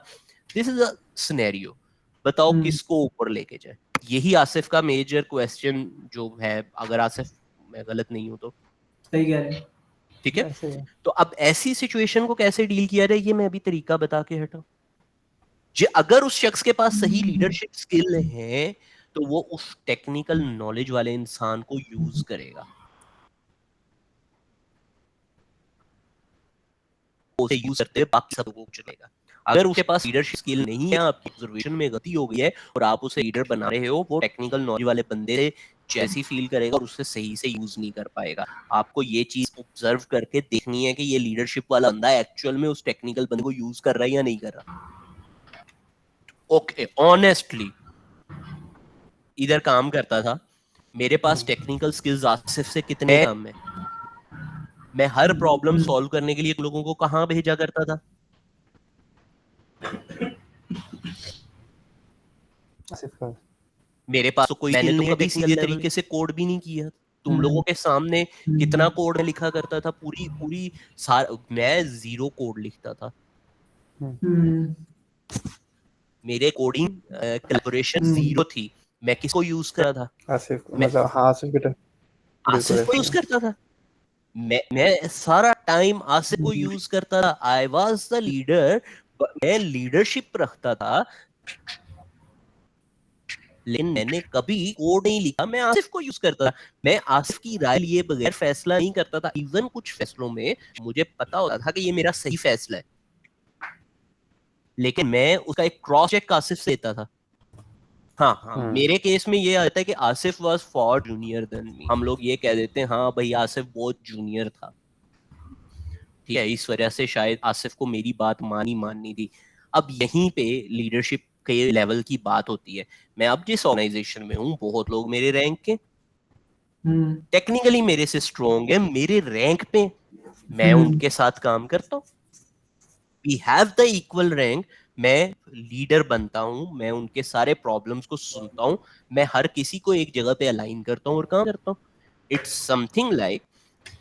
दिस इज अ सिनेरियो, बताओ किसको ऊपर लेके जाए? यही आसिफ का मेजर क्वेश्चन जो है, अगर आसिफ मैं गलत नहीं हूं तो। सही कह रहे हैं। ठीक है, तो अब ऐसी सिचुएशन को कैसे डील किया जाए, ये मैं अभी तरीका बता के हटा। अगर उस शख्स के पास सही लीडरशिप स्किल है तो वो उस टेक्निकल नॉलेज वाले इंसान को यूज करेगा, उसे यूज करते हुए बाकी सब लोगों को चलेगा। अगर उसके पास लीडरशिप स्किल नहीं है, आपकी ऑब्जर्वेशन में गलती हो गई है और आप उसे लीडर बना रहे हो, वो टेक्निकल नॉलेज वाले बंदे से जैसी फील करेगा और उससे सही से यूज नहीं कर पाएगा। आपको ये चीज ऑब्जर्व करके देखनी है कि ये लीडरशिप वाला बंदा एक्चुअल में उस टेक्निकल बंदे को यूज कर रहा है या नहीं कर रहा। ओके, ऑनेस्टली इधर काम करता था, मेरे पास टेक्निकल स्किल्स आसिफ से कितने कम है। मैं हर प्रॉब्लम सॉल्व करने के लिए लोगों को कहां भेजा करता था? मेरे पास तो कोई, मैंने तो कभी सीधे तरीके से कोड भी नहीं किया। तुम लोगों के सामने कितना कोड लिखा करता था, पूरी पूरी मैं 0 कोड लिखता था। मेरे कोडिंग कोलैबोरेशन 0 थी। मैं किसको यूज कर रहा था? आसिफ, मतलब हाँ, आसिफ बेटा आसिफ को यूज करता था। मैं सारा टाइम आसिफ को यूज करता था। आई वाज द लीडर, मैं लीडरशिप रखता था, लेकिन मैंने कभी कोड नहीं लिखा, मैं आसिफ को यूज करता था। मैं आसिफ की राय लिए बगैर फैसला नहीं करता था। इवन कुछ फैसलों में मुझे पता होता था कि ये मेरा सही फैसला है, लेकिन मैं उसका एक क्रॉस चेक आसिफ से लेता था। हाँ, मेरे केस में ये आता है कि Asif was for junior than me. हम लोग ये कह देते हैं हाँ भाई आसिफ बहुत जूनियर था, ठीक है, इस वजह से शायद आसिफ को मेरी बात माननी थी। अब यहीं पे लीडरशिप के लेवल की बात होती है। मैं अब जिस ऑर्गेनाइजेशन में हूँ, बहुत लोग मेरे रैंक के टेक्निकली मेरे से स्ट्रॉन्ग है, मेरे रैंक पे मैं उनके साथ काम करता हूँ, we have the equal rank. मैं लीडर बनता हूँ, मैं उनके सारे प्रॉब्लम्स को सुनता हूँ, मैं हर किसी को एक जगह पे अलाइन करता हूँ और काम करता हूँ। इट्स समथिंग लाइक,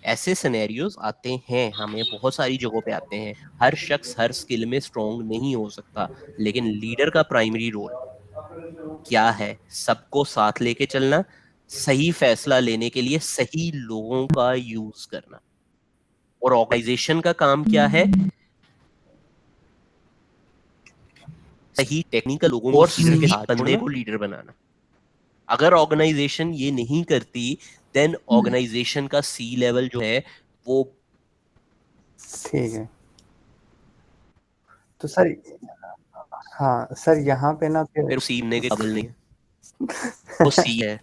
ऐसे सिनेरियोज आते हैं, हमें बहुत सारी जगहों पे आते हैं। हर शख्स हर स्किल में स्ट्रॉन्ग नहीं हो सकता, लेकिन लीडर का प्राइमरी रोल क्या है? सबको साथ लेके चलना, सही फैसला लेने के लिए सही लोगों का यूज करना। और ऑर्गेनाइजेशन का काम क्या है? सही टेक्निकल लोगों को सही बंदे को लीडर बनाना। अगर ऑर्गेनाइजेशन ये नहीं करती, देन ऑर्गेनाइजेशन का सी लेवल जो है वो, ठीक है। तो सर, हाँ सर, यहाँ पे ना फिर सीखने के काबिल नहीं है। वो सी है।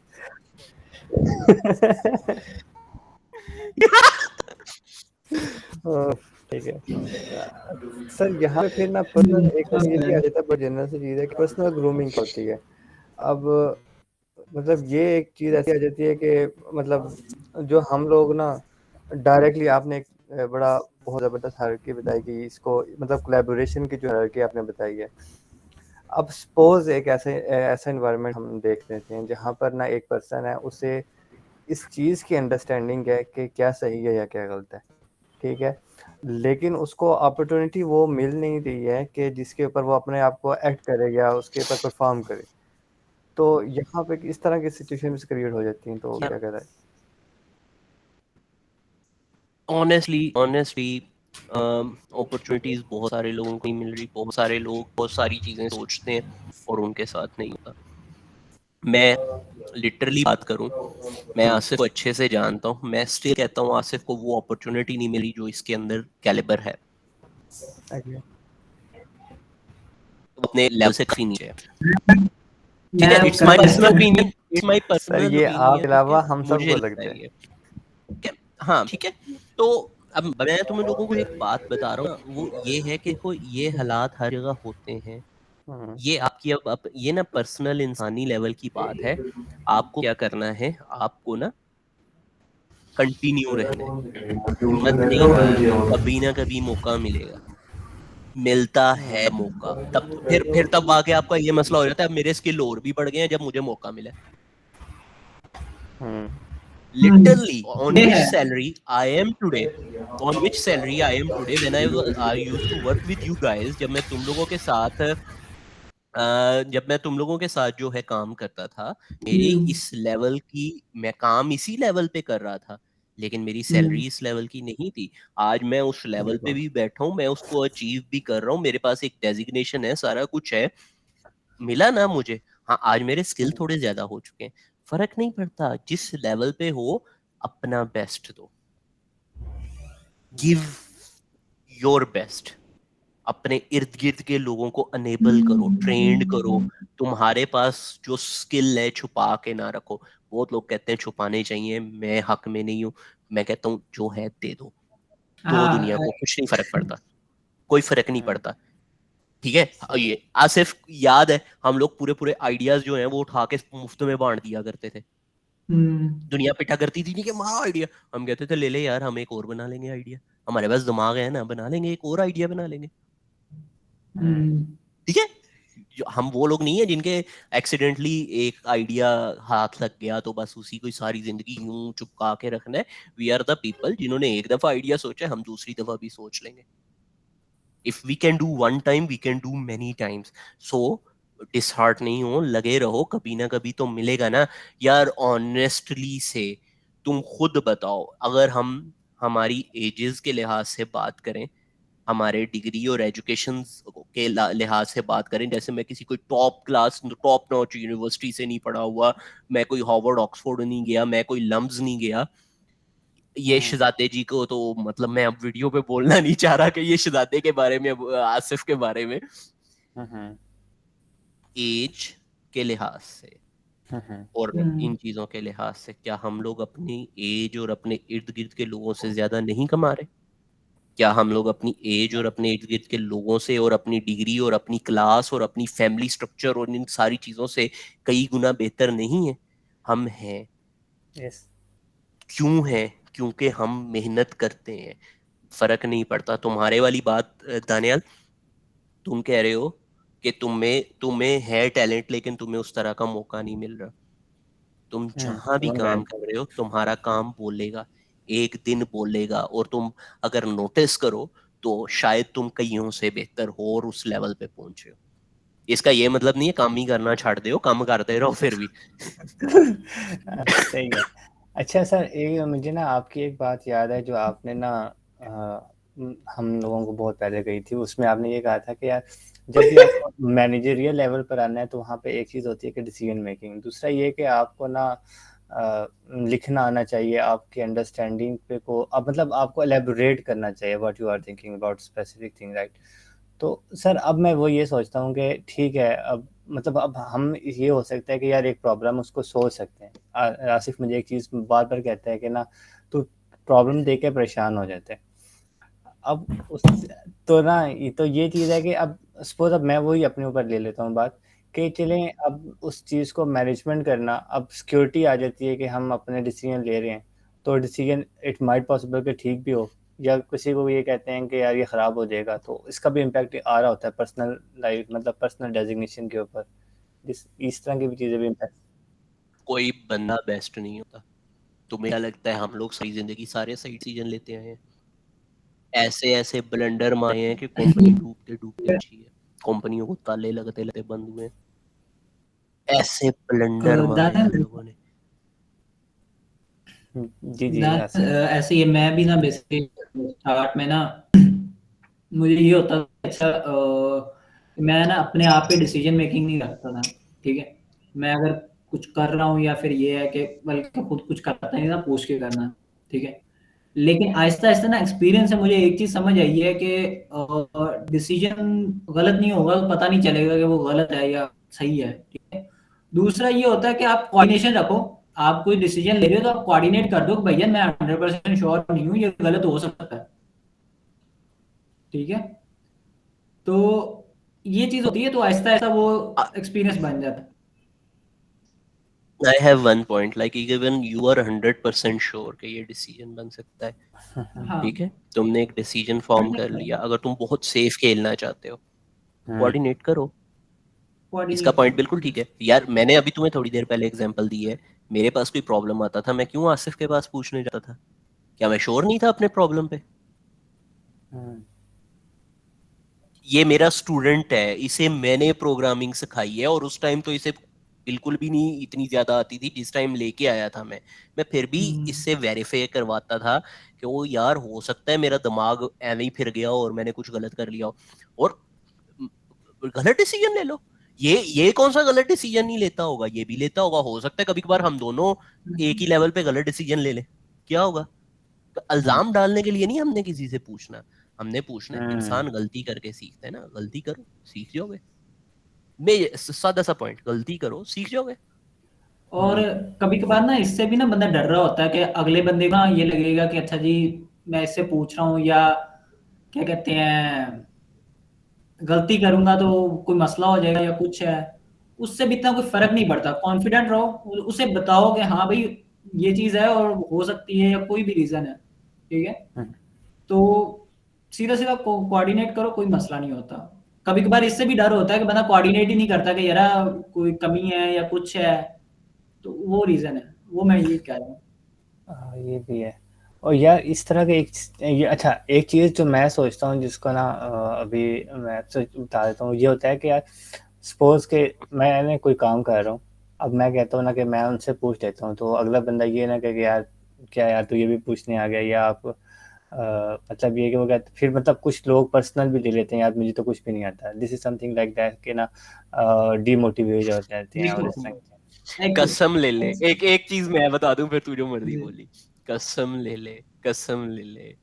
ठीक है सर, यहाँ पे फिर ना पर्सनल एक तो ये भी आ जाता है, बहुत जनरल सी चीज़ है कि पर्सनल ग्रूमिंग होती है। अब मतलब ये एक चीज़ ऐसी आ जाती है कि मतलब जो हम लोग ना डायरेक्टली, आपने एक बड़ा बहुत ज़बरदस्त हायरार्की बताई कि इसको मतलब कोलैबोरेशन की जो हायरार्की आपने बताई है। अब सपोज एक ऐसा एनवायरनमेंट हम देख लेते हैं जहाँ पर ना एक पर्सन है, उसे इस चीज़ की अंडरस्टैंडिंग है कि क्या सही है या क्या गलत है, ठीक है, लेकिन उसको अपॉर्चुनिटी वो मिल नहीं रही है कि जिसके ऊपर वो अपने आप को एक्ट करे या उसके ऊपर परफॉर्म करे। तो यहाँ पे इस तरह की सिचुएशंस क्रिएट हो जाती हैं, तो क्या कहता है? ऑनेस्टली अपॉर्चुनिटीज बहुत सारे लोगों को नहीं मिल रही, बहुत सारे लोग बहुत सारी चीजें सोचते हैं और उनके साथ नहीं होता। मैं लिटरली बात करूं, मैं आसिफ को अच्छे से जानता हूं, मैं स्टिल कहता हूं आसिफ को वो अपॉर्चुनिटी नहीं मिली जो इसके अंदर कैलिबर है, Agree. अपने लेवल से काफी नीचे है। ठीक मैं है, अब इट्स माय correct पर्सनल कर- opinion, it's my sir personal ये आप ओपिनियन, अलावा हम मुझे सबको लगता लगता है है। ये। ठीक है, हाँ ठीक है। तो अब मैं तुम्हें लोगों को एक बात बता रहा हूँ, वो ये है कि देखो ये हालात हर जगह होते हैं। हम्म, ये आपकी अब ये ना पर्सनल इंसानी लेवल की बात है। आपको क्या करना है, आपको ना कंटिन्यू रहना है, हिम्मत नहीं हारनी, कभी ना कभी मौका मिलेगा, मिलता है मौका। तब फिर तब आके आपका ये मसला हो जाता है, अब मेरे स्किल और भी बढ़ गए हैं जब मुझे मौका मिला। हम्म, Literally on ये which है। salary I am today, on which salary I am today when I used to work with you guys, जब मैं तुम लोगों के साथ जब मैं तुम लोगों के साथ जो है काम करता था, मेरी इस लेवल की, मैं काम इसी लेवल पे कर रहा था, लेकिन मेरी सैलरी इस लेवल की नहीं थी। आज मैं उस लेवल पे भी बैठा हूँ, मैं उसको अचीव भी कर रहा हूँ, मेरे पास एक डेजिग्नेशन है, सारा कुछ है, मिला ना मुझे। हाँ, आज मेरे स्किल थोड़े ज्यादा हो चुके हैं, फर्क नहीं पड़ता, जिस लेवल पे हो अपना बेस्ट दो, गिव योर बेस्ट, अपने इर्द गिर्द के लोगों को अनेबल करो, ट्रेंड करो, तुम्हारे पास जो स्किल है छुपा के ना रखो। बहुत लोग कहते हैं छुपाने चाहिए, मैं हक में नहीं हूं, मैं कहता हूँ जो है दे दो दुनिया हाँ को कुछ नहीं फर्क पड़ता, कोई फर्क नहीं पड़ता। ठीक है, ये आसिफ याद है, हम लोग पूरे पूरे आइडियाज जो हैं वो उठा के मुफ्त में बांट दिया करते थे, दुनिया पिटा करती थी नहीं कि हमारा आइडिया, हम कहते थे ले ले यार, हम एक और बना लेंगे आइडिया, हमारे पास दिमाग है ना, बना लेंगे एक और आइडिया बना लेंगे। ठीक है, हम वो लोग नहीं है जिनके एक्सीडेंटली एक आइडिया हाथ लग गया तो बस उसी को सारी जिंदगी यूं चुपका के रखना है। वी आर द पीपल जिन्होंने एक दफा आइडिया सोचा, हम दूसरी दफा भी सोच लेंगे। If we can do one time we can do many times. So dishearten नहीं हो, लगे रहो, कभी ना कभी तो मिलेगा ना यार। ऑनेस्टली से तुम खुद बताओ, अगर हम हमारी एजेस के लिहाज से बात करें, हमारे डिग्री और एजुकेशन के लिहाज से बात करें, जैसे मैं किसी कोई top class top notch university से नहीं पढ़ा हुआ, मैं कोई हार्वर्ड ऑक्सफोर्ड नहीं गया, मैं कोई लम्स नहीं गया, ये शहजादे जी को तो मतलब मैं अब वीडियो पे बोलना नहीं चाह रहा कि ये शहजादे के बारे में, आसिफ के बारे में, एज के लिहाज से और इन चीजों के लिहाज से क्या हम लोग अपनी एज और अपने इर्द गिर्द के लोगों से ज्यादा नहीं कमा रहे? क्या हम लोग अपनी एज और अपने इर्द गिर्द के लोगों से और अपनी डिग्री और अपनी क्लास और अपनी फैमिली स्ट्रक्चर और इन सारी चीजों से कई गुना बेहतर नहीं है? हम हैं। यस, क्यों है? क्योंकि हम मेहनत करते हैं, फर्क नहीं पड़ता। तुम्हारे वाली बात दानियाल, तुम कह रहे हो कि तुम्हें तुम्हें है टैलेंट लेकिन तुम्हें उस तरह का मौका नहीं मिल रहा। तुम जहां भी काम कर रहे हो तुम्हारा काम बोलेगा, एक दिन बोलेगा, और तुम अगर नोटिस करो तो शायद तुम कईयों से बेहतर हो और उस लेवल पे पहुंचे हो। इसका ये मतलब नहीं है काम ही करना छाड़ दो, काम करते रहो फिर भी। सही है। अच्छा सर, एक मुझे ना आपकी एक बात याद है जो आपने ना हम लोगों को बहुत पहले कही थी। उसमें आपने ये कहा था कि यार जब भी आपको मैनेजरियल लेवल पर आना है तो वहाँ पे एक चीज़ होती है कि डिसीजन मेकिंग, दूसरा ये कि आपको ना लिखना आना चाहिए, आपकी अंडरस्टैंडिंग पे को अब मतलब आपको एलेबोरेट करना चाहिए what you are thinking about specific thing, right? तो सर अब मैं वो ये सोचता हूँ कि ठीक है, अब मतलब अब हम ये हो सकता है कि यार एक प्रॉब्लम उसको सोच सकते हैं। आसिफ मुझे एक चीज़ बार बार कहता है कि ना तू प्रॉब्लम देख के परेशान हो जाते हैं। अब उस तो ना ये चीज़ है कि अब सपोज अब मैं वही अपने ऊपर ले लेता हूँ बात कि चलें अब उस चीज़ को मैनेजमेंट करना, अब सिक्योरिटी आ जाती है कि हम अपने डिसीजन ले रहे हैं, तो डिसीजन इट माइट पॉसिबल कि ठीक भी हो, या किसी को ये कहते हैं कि यार ये ख़राब हो जाएगा, तो इसका भी इम्पैक्ट आ रहा होता है पर्सनल लाइफ, मतलब पर्सनल डेजिग्नेशन के ऊपर। इस तरह की भी चीज़ें भी इम्पैक्ट। कोई बंदा बेस्ट नहीं होता। तुम्हें क्या लगता है हम लोग सही जिंदगी सारे सही डिसीजन लेते आए हैं? ऐसे ऐसे ब्लंडर मारे हैं कि कंपनी डूबते डूबते बची है, कंपनियों को ताले लगते लगते बंद हुए, ऐसे ब्लंडर मारे हैं हम दानिश, लोगों ने। जी जी दानिश, ऐसे ही मैं भी ना बेसिकली स्टार्ट में ना मुझे ये होता था अच्छा मैं ना अपने आप पे डिसीजन मेकिंग नहीं रखता था, ठीक है। मैं अगर कुछ कर रहा हूँ या फिर ये है कि बल्कि खुद कुछ करता नहीं था, पूछ के करना, ठीक है। लेकिन आहिस्ता आहिस्ता ना एक्सपीरियंस से मुझे एक चीज समझ आई है कि डिसीजन गलत नहीं होगा तो पता नहीं चलेगा कि वो गलत है या सही है, ठीक है। दूसरा ये होता है कि आप कोऑर्डिनेशन रखो। आप कोई डिसीजन ले रहे हो तो आप कोऑर्डिनेट कर दो कि भैया मैं 100% श्योर नहीं हूँ, ये गलत हो सकता है, ठीक है। तो ये चीज होती है, तो आहिस्ता आहिस्ता वो एक्सपीरियंस बन जाता है। I have one point, like even you are 100% sure कि ये डिसीजन बन सकता है, हाँ, ठीक है, तुमने एक डिसीजन फॉर्म कर लिया। अगर तुम बहुत सेफ खेलना चाहते हो, कोऑर्डिनेट करो। इसका कोऑर्डिनेट पॉइंट करो। बिल्कुल ठीक है यार। मैंने अभी तुम्हें थोड़ी देर पहले एग्जांपल दी है, मेरे पास कोई प्रॉब्लम आता था, मैं क्यों आसिफ के पास पूछने जाता था? क्या मैं श्योर नहीं था अपने प्रॉब्लम पे? ये मेरा स्टूडेंट है, इसे मैंने प्रोग्रामिंग सिखाई है, और उस टाइम तो इसे बिल्कुल भी नहीं इतनी ज्यादा आती थी जिस टाइम लेके आया था मैं फिर भी इससे वेरीफाई करवाता था कि वो यार हो सकता है मेरा दिमाग ऐਵੇਂ ही फिर गया और मैंने कुछ गलत कर लिया हो, और गलत डिसीजन ले लो। ये कौन सा गलत डिसीजन नहीं लेता होगा, ये भी लेता होगा। हो सकता है कभी कभार हम दोनों एक ही लेवल पे गलत डिसीजन ले लें, क्या होगा? तो इल्जाम डालने के लिए नहीं हमने किसी से पूछना, हमने पूछना है। इंसान गलती करके सीखता है ना, गलती करो सीख जाओगे। मैं सादा सा पॉइंट, गलती करो सीख जाओगे। और कभी कभार ना इससे भी ना बंदा डर रहा होता है कि अगले बंदे को ना ये लगेगा कि अच्छा जी मैं इससे पूछ रहा हूँ, या क्या कहते हैं गलती करूंगा तो कोई मसला हो जाएगा या कुछ है। उससे भी इतना कोई फर्क नहीं पड़ता, कॉन्फिडेंट रहो, उसे बताओ कि हाँ भाई ये चीज है और हो सकती है या कोई भी रीजन है, ठीक है। तो सीधा सीधा कोऑर्डिनेट करो, कोई मसला नहीं होता। कभी कभार इससे भी डर होता है कि बंदा कोऑर्डिनेट ही नहीं करता कि यार कोई कमी है या कुछ है, तो वो रीजन है, वो मैं ये कह रहा हूँ। ये भी है। और यार इस तरह के ये अच्छा एक चीज़ जो मैं सोचता हूँ जिसको ना अभी मैं आपसे बता देता हूँ, ये होता है कि यार सपोज के मैंने कोई काम कर रहा हूँ, अब मैं कहता हूँ ना कि मैं उनसे पूछ लेता हूँ, तो अगला बंदा ये ना कहे कि यार क्या यार तू ये भी पूछने आ गया, या आप मतलब ये कि वो कहते फिर मतलब कुछ लोग पर्सनल भी ले लेते हैं, यार मुझे तो कुछ भी नहीं आता, this is something like that कि ना डीमोटिवेट हो जाते हैं और इस तरह की। कसम ले ले, एक एक चीज मैं बता दूं फिर तू जो मर्जी बोली। कसम ले ले, कसम ले ले,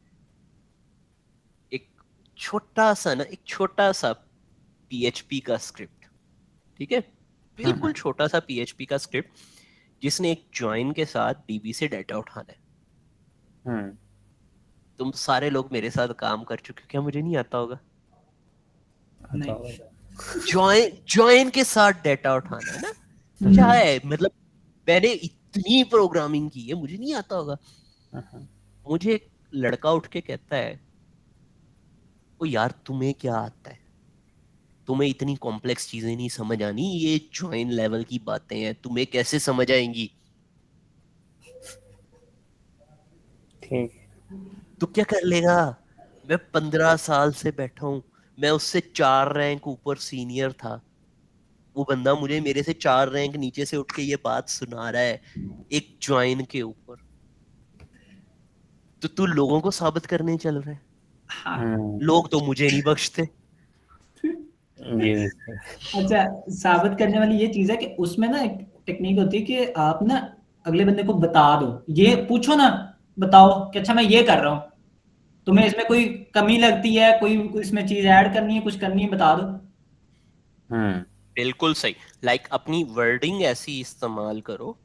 एक एक छोटा सा पीएचपी का स्क्रिप्ट, ठीक है, बिल्कुल छोटा सा पीएचपी का स्क्रिप्ट, जिसने एक ज्वाइन के साथ डीबी से डाटा उठाना है। तुम सारे लोग मेरे साथ काम कर चुके हो, क्या मुझे नहीं आता होगा? ज्वाइन के साथ डाटा उठाना है ना, क्या है मतलब, मैंने इतनी प्रोग्रामिंग की है, मुझे नहीं आता होगा? मुझे एक लड़का उठ के कहता है, ओ यार तुम्हें क्या आता है, तुम्हें इतनी कॉम्प्लेक्स चीजें नहीं समझ आनी, ये ज्वाइन लेवल की बातें हैं, तुम्हें कैसे समझ आएंगी? ठीक। तो क्या कर लेगा? मैं 15 साल से बैठा हूं, मैं उससे 4 रैंक ऊपर सीनियर था, वो बंदा मुझे मेरे से 4 रैंक नीचे से उठ के ये बात सुना रहा है एक ज्वाइन के ऊपर। तो तू लोगों को साबित करने चल रहा है? लोग तो मुझे नहीं बख्शते। ये अच्छा, साबित करने वाली ये चीज है कि उसमें ना एक टेक्निक होती है कि आप ना अगले बंदे को बता दो, ये पूछो ना, बताओ कि अच्छा मैं ये कर रहा हूँ, तुम्हें इसमें कोई कमी लगती है, कोई इसमें चीज ऐड करनी है, कुछ करनी है, बता दो। बिल्कुल सही। लाइक अपनी वर्डिंग ऐसी इस्तेमाल करो,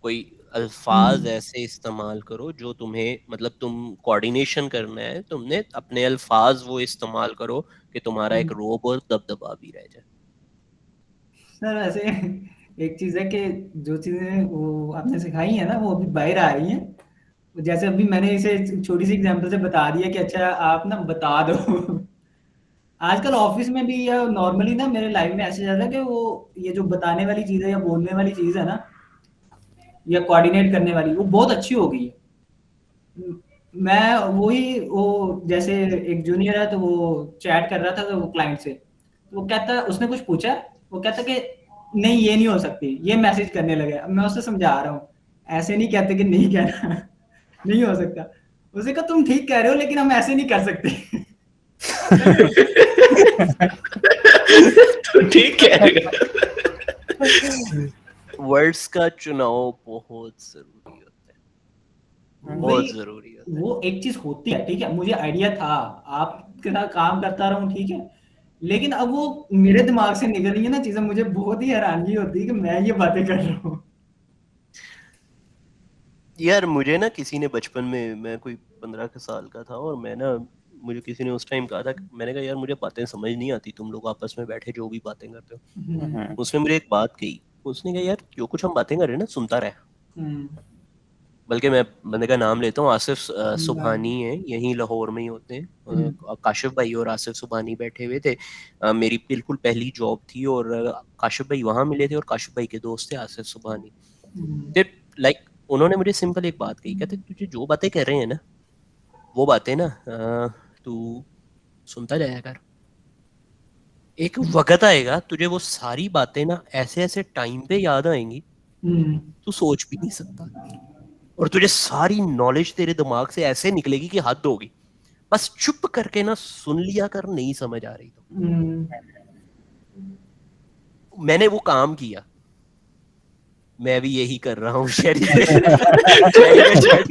कोई अल्फाज ऐसे इस्तेमाल करो जो तुम्हें मतलब तुम कोऑर्डिनेशन करना है, तुमने अपने अल्फाज वो इस्तेमाल करो कि तुम्हारा एक रोब और दबदबा भी रह जाए। सर वैसे एक चीज है कि जो चीजें वो आपने सिखाई है ना वो अभी बाहर आ रही हैं। जैसे अभी मैंने इसे छोटी सी एग्जांपल से बता दिया कि अच्छा आप ना बता दो। आजकल ऑफिस में भी या नॉर्मली ना मेरे लाइफ में ऐसे जाता है कि वो ये जो बताने वाली चीज है या बोलने वाली चीज है ना या कोऑर्डिनेट करने वाली वो बहुत अच्छी हो गई है। मैं वही वो जैसे एक जूनियर है तो वो चैट कर रहा था तो वो क्लाइंट से तो वो कहता उसने कुछ पूछा, वो कहता कि नहीं ये नहीं हो सकती, ये मैसेज करने लगे। अब मैं उसे समझा रहा हूँ ऐसे नहीं कहते कि नहीं कहना नहीं हो सकता। उसे कहा तुम ठीक कह रहे हो लेकिन हम ऐसे नहीं कर सकते। तो ठीक है। वर्ड्स का चुनाव बहुत जरूरी होता है, बहुत वही जरूरी होता है। वो एक चीज होती है, ठीक है मुझे आइडिया था, आपके साथ काम करता रहा हूँ ठीक है, लेकिन अब वो मेरे दिमाग से निकल रही है ना चीजें, मुझे बहुत ही हैरानगी होती है कि मैं ये बातें कर रहा हूँ। यार मुझे ना किसी ने बचपन में, मैं कोई 15 के साल का था और मैं ना, मुझे किसी ने उस टाइम कहा था, मैंने कहा यार मुझे बातें समझ नहीं आती, तुम लोग आपस में बैठे जो भी बातें करते हो। उसने मुझे एक बात कही, उसने कहा यार जो कुछ हम बातें कर रहे हैं ना सुनता रहे। हम्म, बल्कि मैं बंदे का नाम लेता हूँ, आसिफ हम्म, सुबहानी है, यहीं लाहौर में ही होते हैं। हम्म, काशिफ भाई और आसिफ सुबहानी बैठे हुए थे। मेरी बिल्कुल पहली जॉब थी और काशिफ भाई वहां मिले थे और काशिफ भाई के दोस्त थे आसिफ सुबहानी। फिर लाइक उन्होंने मुझे सिंपल एक बात कही, कहते तुझे जो बातें कर रहे हैं ना वो बातें ना तू सुनता जाया कर, एक वक्त आएगा तुझे वो सारी बातें ना ऐसे ऐसे टाइम पे याद आएंगी हम्म, तू सोच भी नहीं सकता, और तुझे सारी नॉलेज तेरे दिमाग से ऐसे निकलेगी कि हद होगी। बस चुप करके ना सुन लिया कर, नहीं समझ आ रही तो। हम्म। मैंने वो काम किया, मैं भी यही कर रहा हूँ शहरी शहरी में चैट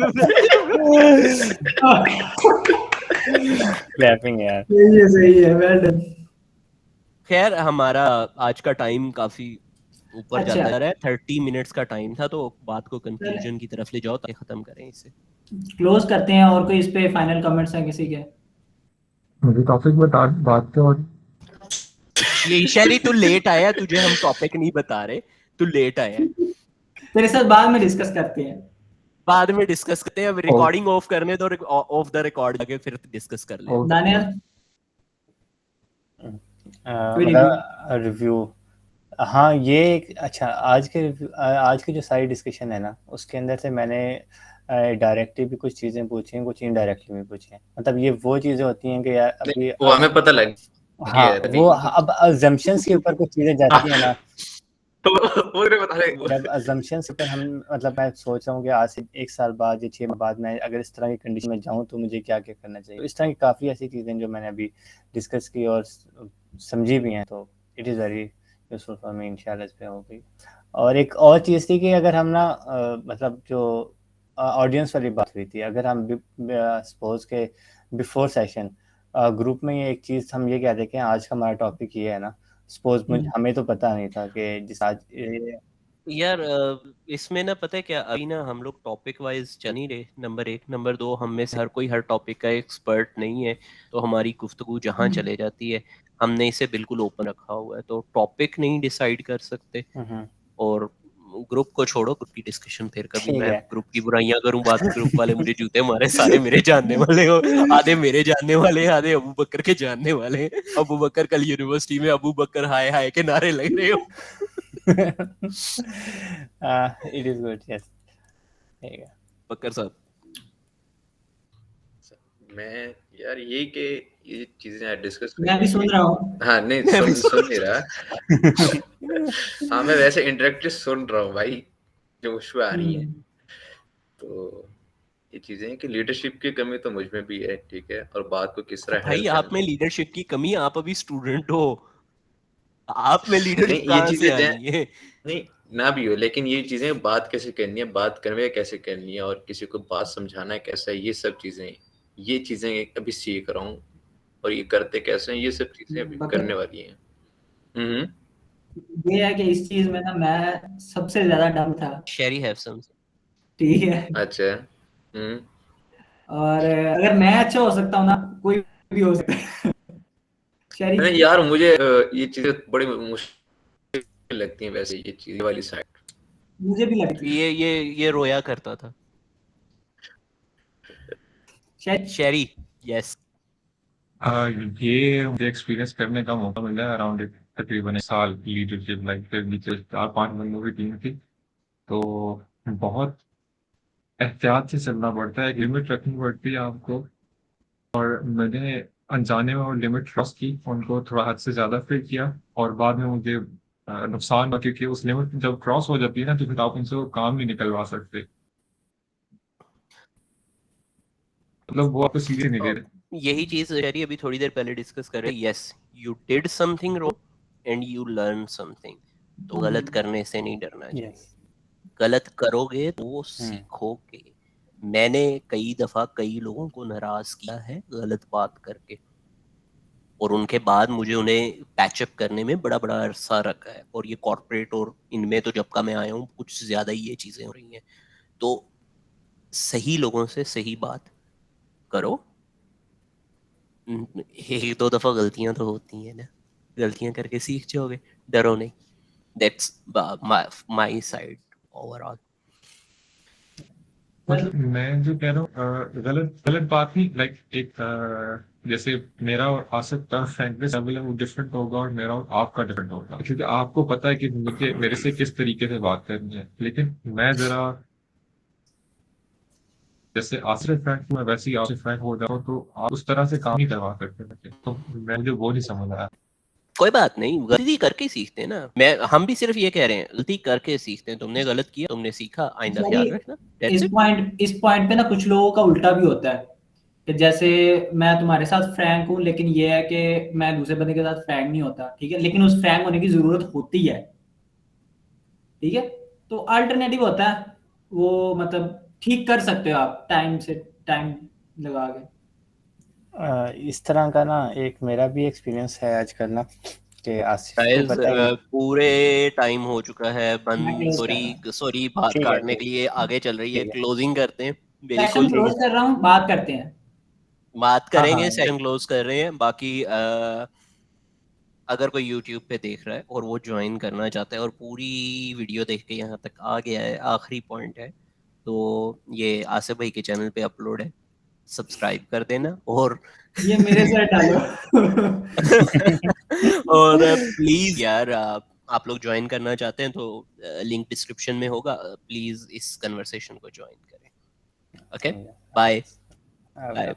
क्लैपिंग यार। सही है वेल डन। खैर हमारा आज का टाइम काफी ऊपर अच्छा जाता जा रहा है, 30 मिनट्स का टाइम था, तो बात को चल कंक्लूजन की तरफ ले जाओ ताकि खत्म करें इसे। क्लोज करते हैं, और कोई इस पे फाइनल कमेंट्स हैं किसी के? मुझे टॉपिक बता बात पे और ये शैली तू लेट आया, तुझे हम टॉपिक नहीं बता रहे, तू लेट आया है। तेरे साथ बाद में डिस्कस करते हैं। बाद में डिस्कस करते हैं, अब ओ, रिकॉर्डिंग ऑफ करने दो, ऑफ द रिकॉर्ड आके फिर डिस्कस कर ओ, लेते दानियाल कोई रिव्यू? मतलब रिव्यू, हाँ ये एक अच्छा आज की जो सारी डिस्कशन है ना उसके अंदर से मैंने डायरेक्टली भी कुछ चीज़ें पूछी हैं, कुछ इनडायरेक्टली भी पूछी हैं। मतलब ये वो चीज़ें होती हैं कि यार अभी वो हमें पता लग हाँ गया वो है। अब अजम्पशंस के ऊपर कुछ चीज़ें जाती हैं ना, तो वो मेरे बता रहे जब अजम्पशंस पर हम मतलब मैं सोच रहा हूँ कि आज से 1 साल बाद या 6 माह बाद मैं अगर इस तरह की कंडीशन में जाऊँ तो मुझे क्या क्या करना चाहिए। तो इस तरह की काफ़ी ऐसी चीज़ें जो मैंने अभी डिस्कस की और समझी भी हैं, तो it is very useful for me, इंशाल्लाह इस पे होगी। और एक और चीज़ थी कि अगर हम ना मतलब जो ऑडियंस वाली बात हुई थी, अगर हम सपोज के बिफोर सेशन ग्रुप में ये एक चीज़ हम ये कहते कि आज का हमारा टॉपिक ये है ना, सपोज मुझे हमें तो पता नहीं था कि जिस आज यार इसमें ना पता है क्या, अभी ना हम लोग टॉपिक वाइज चल नहीं रहे, नंबर एक। नंबर दो, हम में से हर कोई हर टॉपिक का एक्सपर्ट नहीं है, तो हमारी गुफ्तगू जहाँ चले जाती है हमने इसे बिल्कुल ओपन रखा हुआ है, तो टॉपिक नहीं डिसाइड कर सकते। और ग्रुप को छोड़ो, ग्रुप की डिस्कशन फिर कभी, ठीक मैं है। ग्रुप की बुराइयां करूं, बाद में ग्रुप वाले मुझे जूते मारे, सारे मेरे जानने वाले हो, आधे मेरे जानने वाले, आधे अबू बकर के जानने वाले। अबू बकर कल यूनिवर्सिटी में अबू बकर हाय हाय के नारे लग रहे हो। It is good, yes. ठीक है। बकर साहब मैं यार ये कि ये चीजें डिस्कस मैं भी सुन रहा हूँ। हाँ नहीं मैं भी सुन नहीं रहा। हाँ मैं वैसे इंटरेक्टली सुन रहा हूँ भाई, जो उस आ रही है। तो ये चीजें हैं कि लीडरशिप की कमी तो मुझ में भी है, ठीक है, और बात को किस तरह भाई हैंडल आप में करना लीडरशिप की कमी, आप अभी स्टूडेंट हो, आप में नहीं लीडरशिप ये कहाँ से चीजें आनी है? नहीं ना भी हो, लेकिन ये चीजें बात कैसे करनी है, बात करवे कैसे करनी है, और किसी को बात समझाना कैसा है, ये चीजें अभी सीख रहा हूँ। और ये करते कैसे हैं, ये सब चीजें अभी करने वाली हैं। ये है कि इस चीज में ना मैं सबसे ज्यादा डम था, शेरी हैव सम। ठीक है। अच्छा। और अगर मैं अच्छा हो सकता हूँ ना, कोई भी हो सकता है। शेरी नहीं यार, मुझे ये चीजें बड़ी मुश्किल लगती हैं वैसे, ये चीज वाली साइड। मुझे भी लगती है। ये रोया करता था। शेरी शेरी, यस। ये मुझे एक्सपीरियंस करने का मौका मिला अराउंड तकरीबन 1 साल लीडरशिप लाइफ के नीचे 4-5 बंदों की टीम थी। तो बहुत एहतियात से चलना पड़ता है, एक लिमिट रखनी पड़ती है आपको। और मैंने अनजाने में वो लिमिट क्रॉस की, उनको थोड़ा हद से ज़्यादा फिर किया, और बाद में मुझे नुकसान हुआ, क्योंकि उस लिमिट जब क्रॉस हो जाती है ना, तो फिर आप उनसे वो काम नहीं निकलवा सकते, मतलब वो आपको सीधे नहीं दे रहे। यही चीज शेरी अभी थोड़ी देर पहले डिस्कस कर रहे हैं। Yes, you did something wrong and you learn something. तो गलत करने से नहीं डरना चाहिए। यस। गलत करोगे तो सीखोगे। मैंने कई दफा कई लोगों को नाराज किया है गलत बात करके, और उनके बाद मुझे उन्हें पैचअप करने में बड़ा बड़ा अरसा रखा है। और ये कॉर्पोरेट और इनमें तो जब का मैं आया हूँ कुछ ज्यादा ही ये चीजें हो रही हैं। तो सही लोगों से सही बात करो। एक दो दफा गलतियां तो होती हैं ना, गलतियां करके सीख जाओगे, डरो नहीं। That's my side overall. मतलब मैं जो कह रहा हूँ, गलत गलत बात नहीं, लाइक एक जैसे मेरा और आसिफ का फ्रेंकनेस लेवल है वो डिफरेंट होगा, और मेरा और आपका डिफरेंट होगा, क्योंकि आपको पता है कि मुझे मेरे से किस तरीके से बात करनी है, लेकिन मैं जरा जैसे आसिफ फ्रैंक मैं वैसे ही आसिफ फ्रैंक हो जाऊँ, तो आप उस तरह से काम नहीं करवा सकते मुझे, तो मुझे वो नहीं समझ आया। कोई बात नहीं, गलती करके ही सीखते हैं ना। हम भी सिर्फ ये कह रहे हैं, गलती करके सीखते हैं। तुमने गलत किया, तुमने सीखा, आइंदा ख्याल रखना। That's it. इस पॉइंट पे ना कुछ लोगों का उल्टा भी होता है, कि जैसे मैं तुम्हारे साथ फ्रैंक हूँ, लेकिन ये है कि मैं दूसरे बंदे के साथ फ्रैंक नहीं होता, ठीक है, लेकिन उस फ्रैंक होने की जरूरत होती है, ठीक है। तो अल्टरनेटिव होता है वो, मतलब ठीक कर सकते हो आप टाइम से टाइम लगा के। इस तरह का ना एक मेरा भी एक्सपीरियंस है आजकल ना, कि आसिफ को गाइस, पता ही पूरे टाइम हो चुका है मैं बंद। क्लोज कर रहा हूँ, सॉरी बात ठीक है, काटने के लिए। आगे चल रही है, ठीक है, क्लोजिंग करते हैं। सेशन बिल्कुल ठीक क्लोज है। कर रहा हूँ, बात करते हैं। बात हाँ, हाँ, करेंगे, सेशन क्लोज कर रहे हैं। बाकी अगर कोई YouTube पे देख रहा है और वो ज्वाइन करना चाहता है और पूरी वीडियो देख के यहाँ तक आ गया है, आखिरी पॉइंट है, तो ये आसिफ भाई के चैनल पे अपलोड है, सब्सक्राइब कर देना। और ये मेरे सर डालो। और प्लीज यार, आप लोग ज्वाइन करना चाहते हैं तो लिंक डिस्क्रिप्शन में होगा। प्लीज इस कन्वर्सेशन को ज्वाइन करें। ओके, ठीक है। बाय अब बाय।